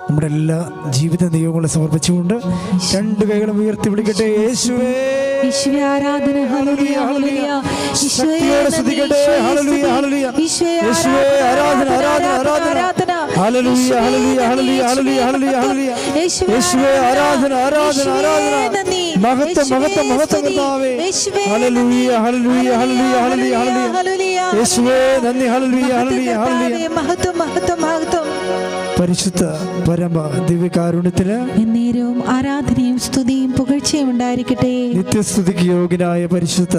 നമ്മുടെ എല്ലാ ജീവിത നിയോഗങ്ങളെ സമർപ്പിച്ചുകൊണ്ട് 2 കൈകളും ഉയർത്തി വിളിക്കട്ടെ. യേശുവേ ഈശോയെ ആരാധന. ഹല്ലേലൂയ ഹല്ലേലൂയ. ശക്തിയോടെ സ്തുതിക്കട്ടെ. ഹല്ലേലൂയ ഹല്ലേലൂയ. യേശുവേ ആരാധന ആരാധന ആരാധന. ഹല്ലേലൂയ ഹല്ലേലൂയ ഹല്ലേലൂയ ഹല്ലേലൂയ ഹല്ലേലൂയ ഹല്ലേലൂയ. യേശുവേ ആരാധന ആരാധന ആരാധന. മഹത്വം മഹത്വം മഹത്വം കർത്താവേ. ഹല്ലേലൂയ ഹല്ലേലൂയ ഹല്ലേലൂയ ഹല്ലേലൂയ ഹല്ലേലൂയ. യേശുവേ നന്ദി. ഹല്ലേലൂയ ഹല്ലേലൂയ ഹല്ലേലൂയ. മഹത്വം മഹത്വം മഹത്വം. പരിശുദ്ധ പരമ ദിവ്യകാരുണ്യത്തിന് എന്നേരവും ആരാധനയും സ്തുതിയും പുകഴ്ചയും ഉണ്ടായിരിക്കട്ടെ. നിത്യസ്തുതിക്ക് യോഗ്യനായ പരിശുദ്ധ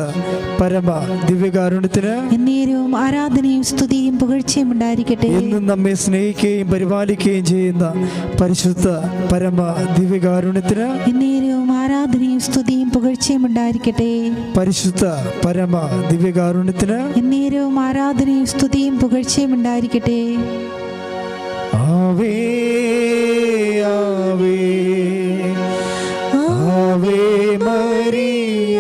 പരമ ദിവ്യകാരുണ്യത്തിന് എന്നേരവും ആരാധനയും സ്തുതിയും പുകഴ്ചയും ഉണ്ടായിരിക്കട്ടെ. എന്നും നമ്മെ സ്നേഹിക്കുകയും പരിപാലിക്കുകയും ചെയ്യുന്ന പരിശുദ്ധ പരമ ദിവ്യകാരുണ്യത്തിന് എന്നേരവും ആരാധനയും സ്തുതിയും പുകഴ്ചയും ഉണ്ടായിരിക്കട്ടെ. പരിശുദ്ധ പരമ ദിവ്യകാരുണ്യത്തിന് എന്നേരവും ആരാധനയും സ്തുതിയും പുകഴ്ചയും ഉണ്ടായിരിക്കട്ടെ. ആവേ ആവേ ആവേ മരിയ